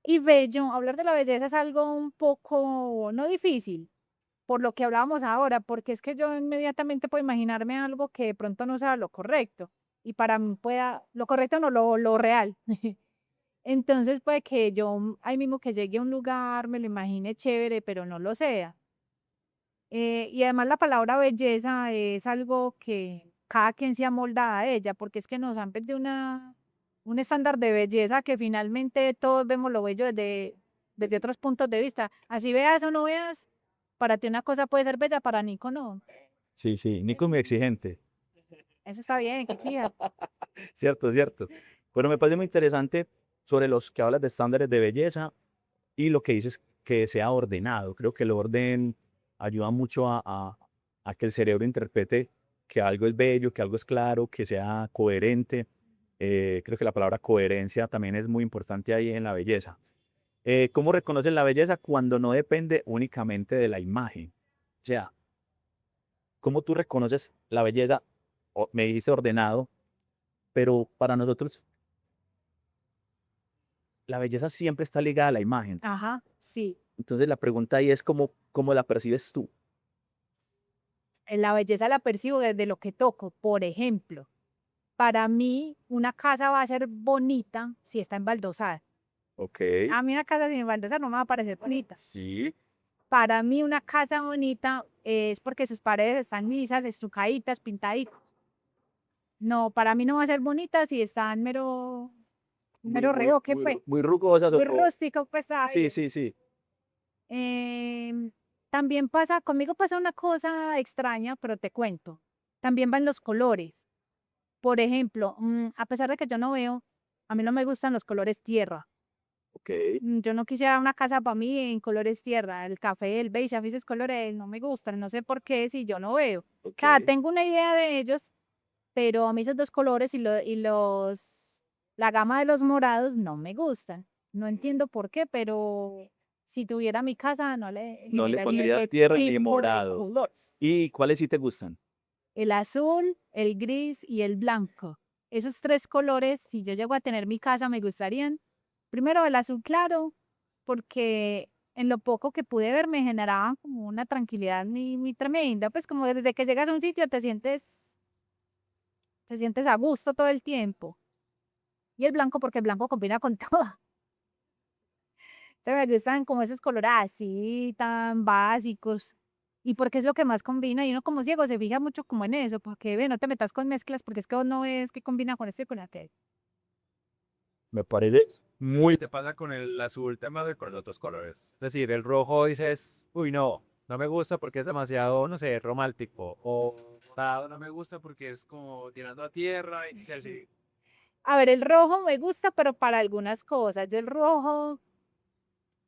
Speaker 2: Y bello, hablar de la belleza es algo un poco, no difícil, por lo que hablábamos ahora, porque es que yo inmediatamente puedo imaginarme algo que de pronto no sea lo correcto. Y para mí pueda, lo correcto no, lo real. Entonces puede que yo ahí mismo que llegue a un lugar me lo imagine chévere, pero no lo sea. Y además la palabra belleza es algo que cada quien se amolda a ella, porque es que nos han vendido un estándar de belleza que finalmente todos vemos lo bello desde otros puntos de vista. Así veas o no veas, para ti una cosa puede ser bella, para Nico no.
Speaker 1: Sí, sí. Nico es muy exigente.
Speaker 2: Eso está bien, que exija.
Speaker 1: Cierto, cierto. Pero me parece muy interesante sobre los que hablas de estándares de belleza y lo que dices que sea ordenado. Creo que el orden ayuda mucho a que el cerebro interprete que algo es bello, que algo es claro, que sea coherente. Creo que la palabra coherencia también es muy importante ahí en la belleza. ¿Cómo reconoces la belleza cuando no depende únicamente de la imagen? O sea, ¿cómo tú reconoces la belleza? Me dice ordenado, pero para nosotros la belleza siempre está ligada a la imagen.
Speaker 2: Ajá, sí.
Speaker 1: Entonces la pregunta ahí es cómo la percibes tú.
Speaker 2: La belleza la percibo desde lo que toco. Por ejemplo, para mí una casa va a ser bonita si está embaldosada.
Speaker 1: Ok.
Speaker 2: A mí una casa sin embaldosar no me va a parecer bonita.
Speaker 1: Sí.
Speaker 2: Para mí una casa bonita es porque sus paredes están lisas, estucaditas, pintaditas. No, para mí no va a ser bonita si están mero reoque, pues,
Speaker 1: Muy rugosas
Speaker 2: muy rústico, pues,
Speaker 1: sí,
Speaker 2: ay.
Speaker 1: sí, sí.
Speaker 2: Em, También pasa, conmigo pasa una cosa extraña, pero te cuento. También van los colores. Por ejemplo, a pesar de que yo no veo, a mí no me gustan los colores tierra.
Speaker 1: Ok,
Speaker 2: Yo no quisiera una casa para mí en colores tierra, el café, el beige, a mí esos colores no me gustan, no sé por qué si yo no veo. O
Speaker 1: ok.
Speaker 2: sea, tengo una idea de ellos, pero a mí esos dos colores la gama de los morados no me gustan. No entiendo por qué, pero si tuviera mi casa no le
Speaker 1: No le
Speaker 2: generaría
Speaker 1: pondrías
Speaker 2: ese
Speaker 1: tierra ni
Speaker 2: tipo de
Speaker 1: morados.
Speaker 2: colores.
Speaker 1: ¿Y cuáles sí te gustan?
Speaker 2: El azul, el gris y el blanco. Esos tres colores, si yo llego a tener mi casa, me gustarían. Primero el azul claro, porque en lo poco que pude ver me generaba como una tranquilidad muy tremenda, pues como desde que llegas a un sitio te sientes a gusto todo el tiempo. Y el blanco porque el blanco combina con todo. Entonces me gustan como esos colores así tan básicos. Y porque es lo que más combina, y uno como ciego se fija mucho como en eso, porque ve, no te metas con mezclas, porque es que vos no ves qué combina con esto y con aquello.
Speaker 1: Me parece muy...
Speaker 3: Te pasa con el azul, te pasa con los otros colores. Es decir, el rojo dices, uy, no, no me gusta porque es demasiado, no sé, romántico. O morado no me gusta porque es como tirando a tierra y que así.
Speaker 2: A ver, el rojo me gusta, pero para algunas cosas. Yo el rojo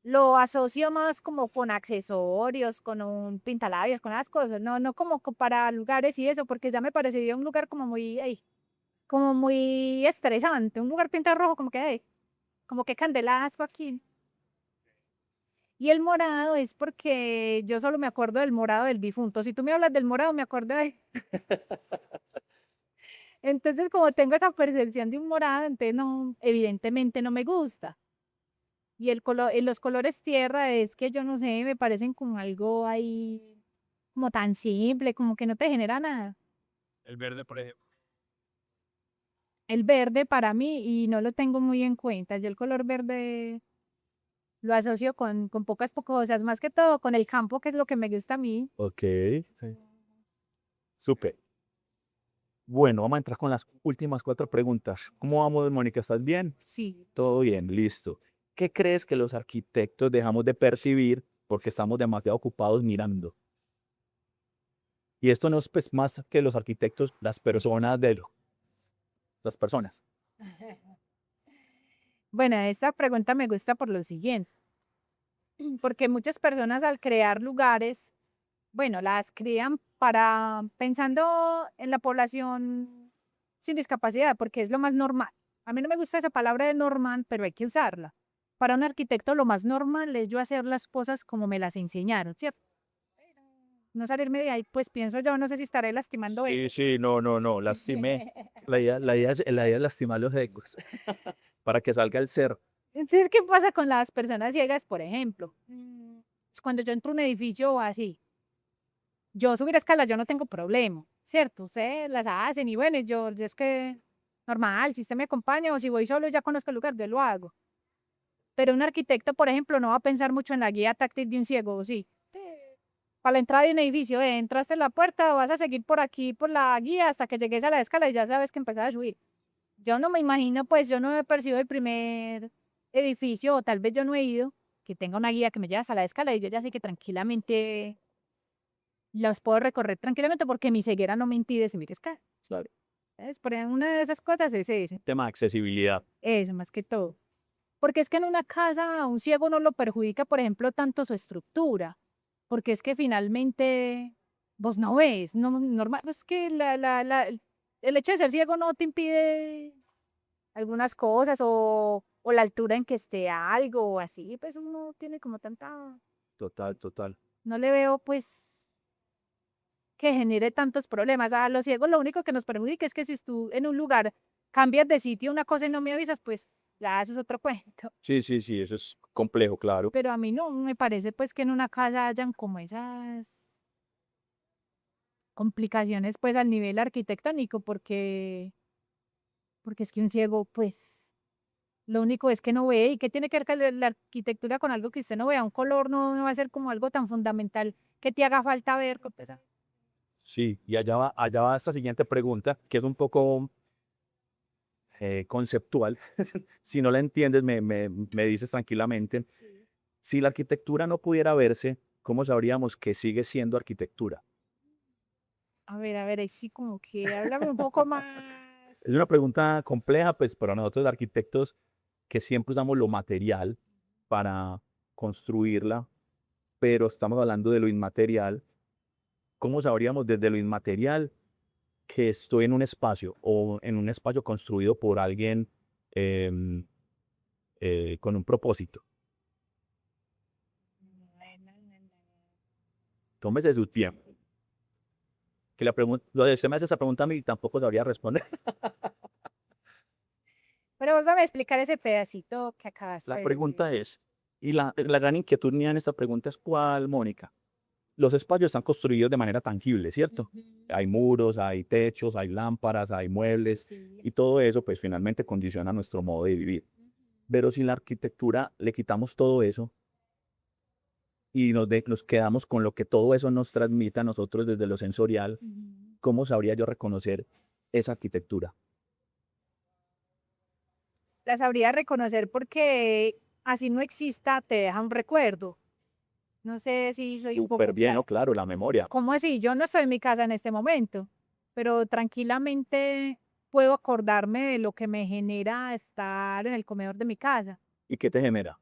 Speaker 2: lo asocio más como con accesorios, con un pintalabios, con las cosas, no como para lugares y eso, porque ya me parecería un lugar como muy, como muy estresante. Un lugar pintado rojo, como que, como que candelazo aquí. Y el morado es porque yo solo me acuerdo del morado del difunto. Si tú me hablas del morado, me acuerdo de... Entonces, como tengo esa percepción de un morado, entonces no, evidentemente no me gusta. Y los colores tierra es que yo no sé, me parecen como algo ahí, como tan simple, como que no te genera nada.
Speaker 3: El verde, por ejemplo.
Speaker 2: El verde para mí, y no lo tengo muy en cuenta, yo el color verde lo asocio con pocas cosas, más que todo con el campo, que es lo que me gusta a mí.
Speaker 1: Ok, sí. Súper. Bueno, vamos a entrar con las últimas 4 preguntas. ¿Cómo vamos, Mónica? ¿Estás bien?
Speaker 2: Sí.
Speaker 1: Todo bien, listo. ¿Qué crees que los arquitectos dejamos de percibir porque estamos demasiado ocupados mirando? Y esto no es pues, más que los arquitectos, las personas las personas.
Speaker 2: Bueno, esta pregunta me gusta por lo siguiente, porque muchas personas al crear lugares, bueno, las crean para pensando en la población sin discapacidad, porque es lo más normal. A mí no me gusta esa palabra de normal, pero hay que usarla. Para un arquitecto lo más normal es yo hacer las cosas como me las enseñaron, ¿cierto? No salirme de ahí, pues pienso yo, no sé si estaré lastimando
Speaker 1: Sí,
Speaker 2: egos.
Speaker 1: sí, no, lastimé. La idea es lastimar los egos para que salga el ser.
Speaker 2: Entonces, ¿qué pasa con las personas ciegas, por ejemplo? Pues cuando yo entro a un edificio o así, yo subir escalas, yo no tengo problema, ¿cierto? Ustedes las hacen y bueno, yo es que normal, si usted me acompaña o si voy solo y ya conozco el lugar, yo lo hago. Pero un arquitecto, por ejemplo, no va a pensar mucho en la guía táctil de un ciego, ¿o sí? Sí. Para la entrada de un edificio, entraste en la puerta, vas a seguir por aquí, por la guía, hasta que llegues a la escala y ya sabes que empezás a subir. Yo no me imagino, pues yo no he percibido el primer edificio, o tal vez yo no he ido, que tenga una guía que me lleve hasta la escala y yo ya sé que tranquilamente los puedo recorrer tranquilamente porque mi ceguera no me impide subir escala.
Speaker 1: Claro.
Speaker 2: ¿Sabes? Por ejemplo, una de esas cosas es ese,
Speaker 1: Tema de accesibilidad.
Speaker 2: eso más que todo. Porque es que en una casa a un ciego no lo perjudica, por ejemplo, tanto su estructura, porque es que finalmente vos no ves, no, normal, es que el hecho de ser ciego no te impide algunas cosas o la altura en que esté algo o así, pues uno tiene como tanta,
Speaker 1: Total, total.
Speaker 2: no le veo pues que genere tantos problemas. A los ciegos lo único que nos perjudica es que si tú en un lugar cambias de sitio una cosa y no me avisas, pues ya eso es otro cuento.
Speaker 1: Sí, sí, sí, eso es complejo, claro.
Speaker 2: Pero a mí no me parece pues que en una casa hayan como esas complicaciones pues al nivel arquitectónico, porque es que un ciego pues lo único es que no ve. ¿Y qué tiene que ver con la arquitectura con algo que usted no vea? Un color no va a ser como algo tan fundamental que te haga falta ver. Pues,
Speaker 1: Sí, y allá va esta siguiente pregunta, que es un poco conceptual. Si no la entiendes, me dices tranquilamente.
Speaker 2: sí.
Speaker 1: Si la arquitectura no pudiera verse, ¿cómo sabríamos que sigue siendo arquitectura?
Speaker 2: A ver, ahí sí como que háblame un poco
Speaker 1: Es una
Speaker 2: más.
Speaker 1: pregunta compleja, pues para nosotros arquitectos que siempre usamos lo material para construirla, pero estamos hablando de lo inmaterial. ¿Cómo sabríamos desde lo inmaterial que estoy en un espacio o en un espacio construido por alguien em, con un propósito? Tómese su tiempo. Que la pregunta, lo de usted me hace esa pregunta a mí y tampoco sabría responder.
Speaker 2: Pero vuélvame a explicar ese pedacito que
Speaker 1: La
Speaker 2: acabaste de decir.
Speaker 1: pregunta es, y la gran inquietud mía en esta pregunta es ¿cuál, Mónica? Los espacios están construidos de manera tangible, ¿cierto?
Speaker 2: Ujú.
Speaker 1: Hay muros, hay techos, hay lámparas, hay muebles
Speaker 2: Sí.
Speaker 1: y todo eso pues finalmente condiciona nuestro modo de vivir. Pero si la arquitectura le quitamos todo eso y nos quedamos con lo que todo eso nos transmite a nosotros desde lo sensorial,
Speaker 2: Ujú.
Speaker 1: ¿cómo sabría yo reconocer esa arquitectura?
Speaker 2: La sabría reconocer porque así no exista, te deja un recuerdo. No sé si soy un
Speaker 1: Súper
Speaker 2: poco
Speaker 1: bien, ¿no?
Speaker 2: clara.
Speaker 1: Claro, la memoria.
Speaker 2: ¿Cómo así? Yo no estoy en mi casa en este momento, pero tranquilamente puedo acordarme de lo que me genera estar en el comedor de mi casa.
Speaker 1: ¿Y qué te genera?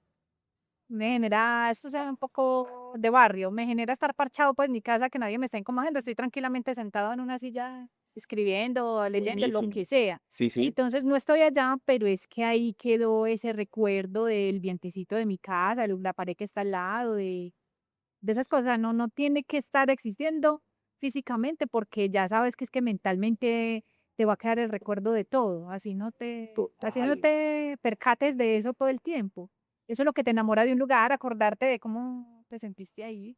Speaker 2: Me genera, esto sea un poco de barrio, me genera estar parchado pues en mi casa, que nadie me está incomodando, estoy tranquilamente sentado en una silla escribiendo, leyendo, lo
Speaker 1: Buenísimo.
Speaker 2: que sea.
Speaker 1: Sí, sí.
Speaker 2: Entonces no estoy allá, pero es que ahí quedó ese recuerdo del vientecito de mi casa, la pared que está al lado, de esas cosas. No, no tiene que estar existiendo físicamente porque ya sabes que es que mentalmente te va a quedar el recuerdo de todo, así no
Speaker 1: Total.
Speaker 2: te percates de eso todo el tiempo. Eso es lo que te enamora de un lugar, acordarte de cómo te sentiste ahí.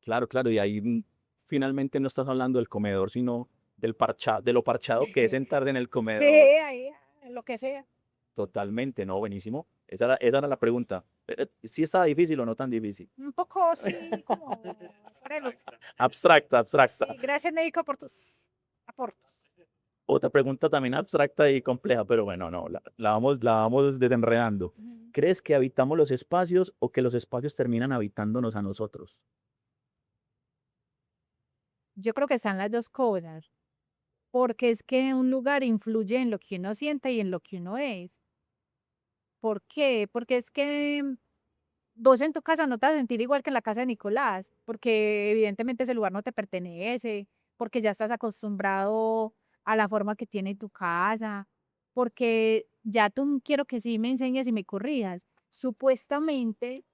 Speaker 1: Claro, claro. Y ahí finalmente no estás hablando del comedor, sino de lo parchado que es sentarte en el
Speaker 2: Sí,
Speaker 1: comedor.
Speaker 2: ahí, lo que sea.
Speaker 1: Totalmente, ¿no? Buenísimo. Esa era la pregunta. ¿Sí estaba difícil o no tan difícil?
Speaker 2: Un poco sí, como fuera de lo-
Speaker 1: Abstracta, abstracta.
Speaker 2: Sí, gracias, Médico, por tus aportes.
Speaker 1: Otra pregunta también abstracta y compleja, pero bueno, no, la vamos desenredando.
Speaker 2: Ujú.
Speaker 1: ¿Crees que habitamos los espacios o que los espacios terminan habitándonos a nosotros?
Speaker 2: Yo creo que están las dos cosas, porque es que un lugar influye en lo que uno siente y en lo que uno es. ¿Por qué? Porque es que vos en tu casa no te vas a sentir igual que en la casa de Nicolás, porque evidentemente ese lugar no te pertenece, porque ya estás acostumbrado a la forma que tiene tu casa, porque ya tú quiero que sí me enseñes y me corrijas. Supuestamente,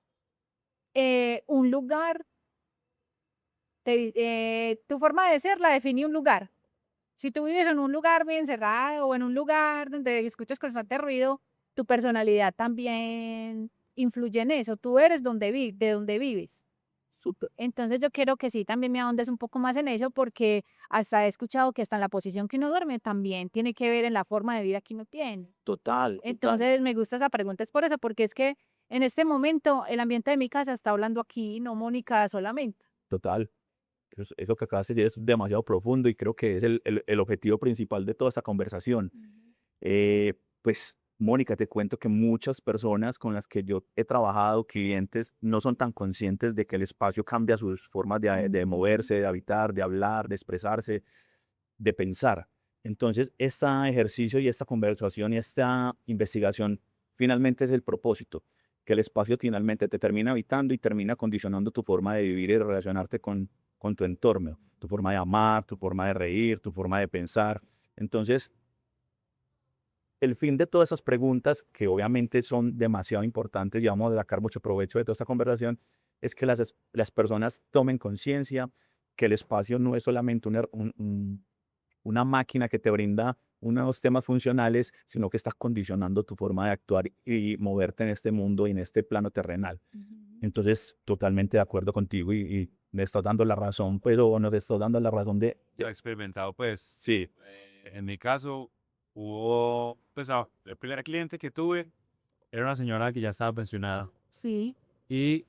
Speaker 2: un lugar, tu forma de ser la define un lugar. Si tú vives en un lugar bien cerrado o en un lugar donde escuchas constante ruido, tu personalidad también influye en eso. Tú eres de donde vives.
Speaker 1: Súper.
Speaker 2: Entonces yo quiero que sí también me ahondes un poco más en eso porque hasta he escuchado que hasta en la posición que uno duerme también tiene que ver en la forma de vida que uno tiene.
Speaker 1: Total, total,
Speaker 2: Entonces me gusta esa pregunta, es por eso, porque es que en este momento el ambiente de mi casa está hablando aquí, no Mónica solamente.
Speaker 1: total. Eso que acabas de decir es demasiado profundo y creo que es el objetivo principal de toda esta conversación.
Speaker 2: Ujú.
Speaker 1: Pues, Mónica, te cuento que muchas personas con las que yo he trabajado, clientes, no son tan conscientes de que el espacio cambia sus formas de
Speaker 2: Ujú.
Speaker 1: moverse, de habitar, de hablar, de expresarse, de pensar. Entonces, este ejercicio y esta conversación y esta investigación finalmente es el propósito, que el espacio finalmente te termina habitando y termina condicionando tu forma de vivir y de relacionarte con tu entorno, tu forma de amar, tu forma de reír, tu forma de pensar. Entonces, el fin de todas esas preguntas, que obviamente son demasiado importantes y vamos a sacar mucho provecho de toda esta conversación, es que las personas tomen conciencia que el espacio no es solamente una máquina que te brinda unos temas funcionales, sino que está condicionando tu forma de actuar y moverte en este mundo y en este plano terrenal. Entonces, totalmente de acuerdo contigo y me estás dando la razón, pero nos estás dando la razón
Speaker 3: Yo he experimentado, pues,
Speaker 1: sí,
Speaker 3: en mi caso, hubo, pues, el primer cliente que tuve era una señora que ya estaba pensionada.
Speaker 2: Sí.
Speaker 3: Y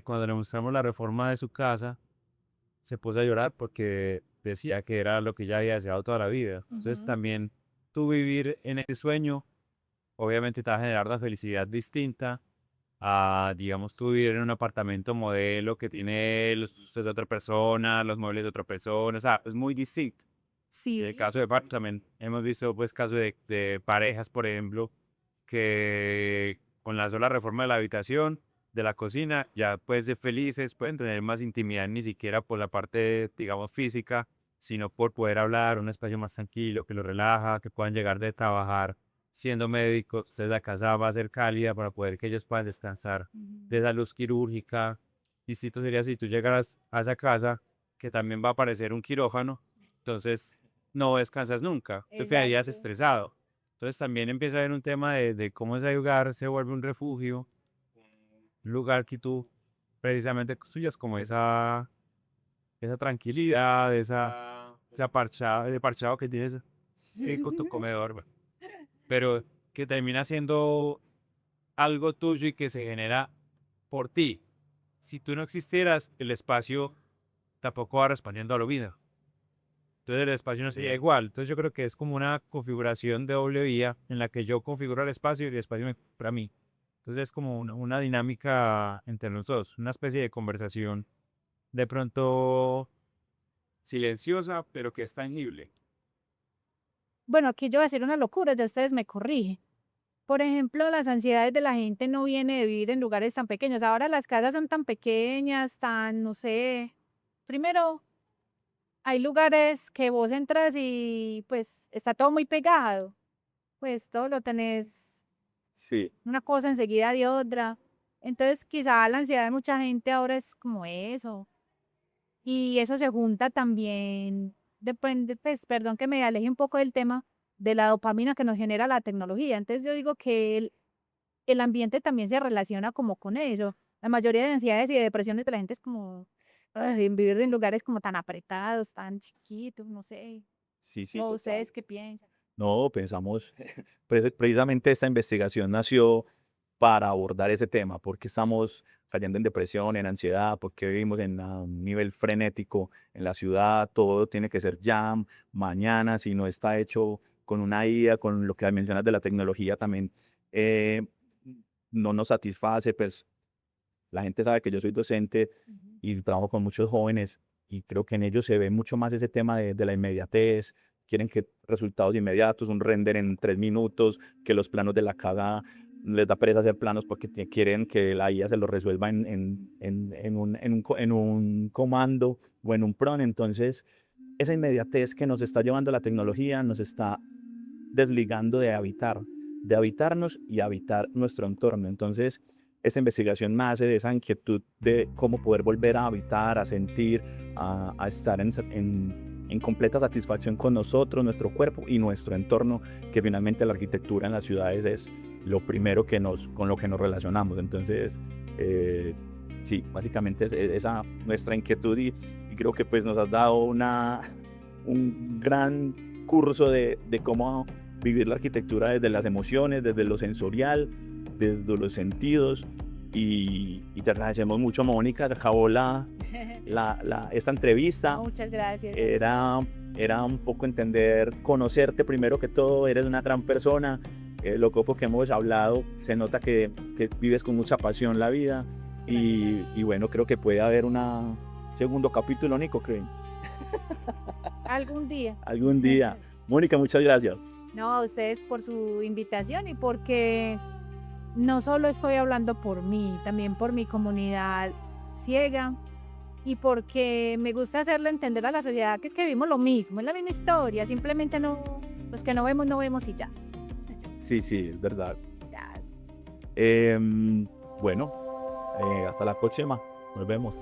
Speaker 3: cuando le mostramos la reforma de su casa, se puso a llorar porque decía que era lo que ella había deseado toda la vida. Entonces
Speaker 2: Ujú.
Speaker 3: también tú vivir en ese sueño, obviamente te va a generar una felicidad distinta a, digamos, tú vivir en un apartamento modelo que tiene los luces de otra persona, los muebles de otra persona, o sea, es muy distinto. Y en el
Speaker 2: Sí.
Speaker 3: caso de Paco también hemos visto pues casos de parejas, por ejemplo, que con la sola reforma de la habitación, de la cocina, ya pues de felices, pueden tener más intimidad ni siquiera por la parte, digamos, física, sino por poder hablar, un espacio más tranquilo, que los relaja, que puedan llegar de trabajar siendo médicos, entonces la casa va a ser cálida para poder que ellos puedan descansar de
Speaker 2: Ujú.
Speaker 3: esa luz quirúrgica. Distinto sería si tú llegaras a esa casa, que también va a aparecer un quirófano, entonces no descansas nunca, te quedarías
Speaker 2: Exacto.
Speaker 3: estresado. Entonces también empieza a haber un tema de cómo ese lugar se vuelve un refugio, un lugar que tú precisamente construyas como esa tranquilidad, ese parchado que tienes con tu comedor, bueno, pero que termina siendo algo tuyo y que se genera por ti. Si tú no existieras, el espacio tampoco va respondiendo a lo mismo. Entonces el espacio no sería igual. Entonces yo creo que es como una configuración de doble vía en la que yo configuro el espacio y el espacio para mí. Entonces es como una dinámica entre los dos, una especie de conversación de pronto silenciosa, pero que es tangible.
Speaker 2: Bueno, aquí yo voy a decir una locura, ya ustedes me corrigen. Por ejemplo, las ansiedades de la gente no viene de vivir en lugares tan pequeños. Ahora las casas son tan pequeñas, tan, no sé. Primero, hay lugares que vos entras y pues está todo muy pegado. Pues todo lo tenés
Speaker 1: sí,
Speaker 2: una cosa enseguida de otra. Entonces, quizá la ansiedad de mucha gente ahora es como eso. Y eso se junta también, depende, pues, perdón que me aleje un poco del tema, de la dopamina que nos genera la tecnología. Entonces, yo digo que el ambiente también se relaciona como con eso. La mayoría de ansiedades y de depresiones de la gente es como en vivir en lugares como tan apretados, tan chiquitos, no sé.
Speaker 1: sí, sí,
Speaker 2: ¿O
Speaker 1: total.
Speaker 2: ustedes qué piensan?
Speaker 1: No, pensamos, precisamente esta investigación nació para abordar ese tema, porque estamos cayendo en depresión, en ansiedad, porque vivimos en un nivel frenético en la ciudad, todo tiene que ser ya, mañana, si no está hecho con una IA, con lo que mencionas de la tecnología también, eh, no nos satisface, pues la gente sabe que yo soy docente
Speaker 2: Ujú.
Speaker 1: y trabajo con muchos jóvenes y creo que en ellos se ve mucho más ese tema de la inmediatez. Quieren que resultados inmediatos, un render en 3 minutos, que los planos de la casa les da pereza hacer planos porque quieren que la IA se lo resuelva en un comando o en un prompt. Entonces, esa inmediatez que nos está llevando la tecnología nos está desligando de habitarnos y habitar nuestro entorno. Entonces, esta investigación me hace de esa inquietud de cómo poder volver a habitar, a sentir, a estar en completa satisfacción con nosotros, nuestro cuerpo y nuestro entorno, que finalmente la arquitectura en las ciudades es lo primero con lo que nos relacionamos. Entonces, sí, básicamente es esa nuestra inquietud y creo que pues nos has dado un gran curso de cómo vivir la arquitectura desde las emociones, desde lo sensorial, desde los sentidos. Y te agradecemos mucho, Mónica. Acabó esta entrevista.
Speaker 2: No, muchas gracias a ustedes.
Speaker 1: Era un poco entender, conocerte primero que todo. Eres una gran persona. Lo poco que hemos hablado, se nota que vives con mucha pasión la vida.
Speaker 2: Gracias a
Speaker 1: Y bueno, creo que puede haber un segundo capítulo, Nico, que
Speaker 2: algún día.
Speaker 1: algún día. Mónica, muchas gracias.
Speaker 2: No, a ustedes por su invitación y porque no solo estoy hablando por mí, también por mi comunidad ciega y porque me gusta hacerle entender a la sociedad que es que vivimos lo mismo, es la misma historia, simplemente no, los que no vemos y ya.
Speaker 1: Sí, sí, es verdad.
Speaker 2: Yes.
Speaker 1: Bueno, hasta la próxima. Nos vemos.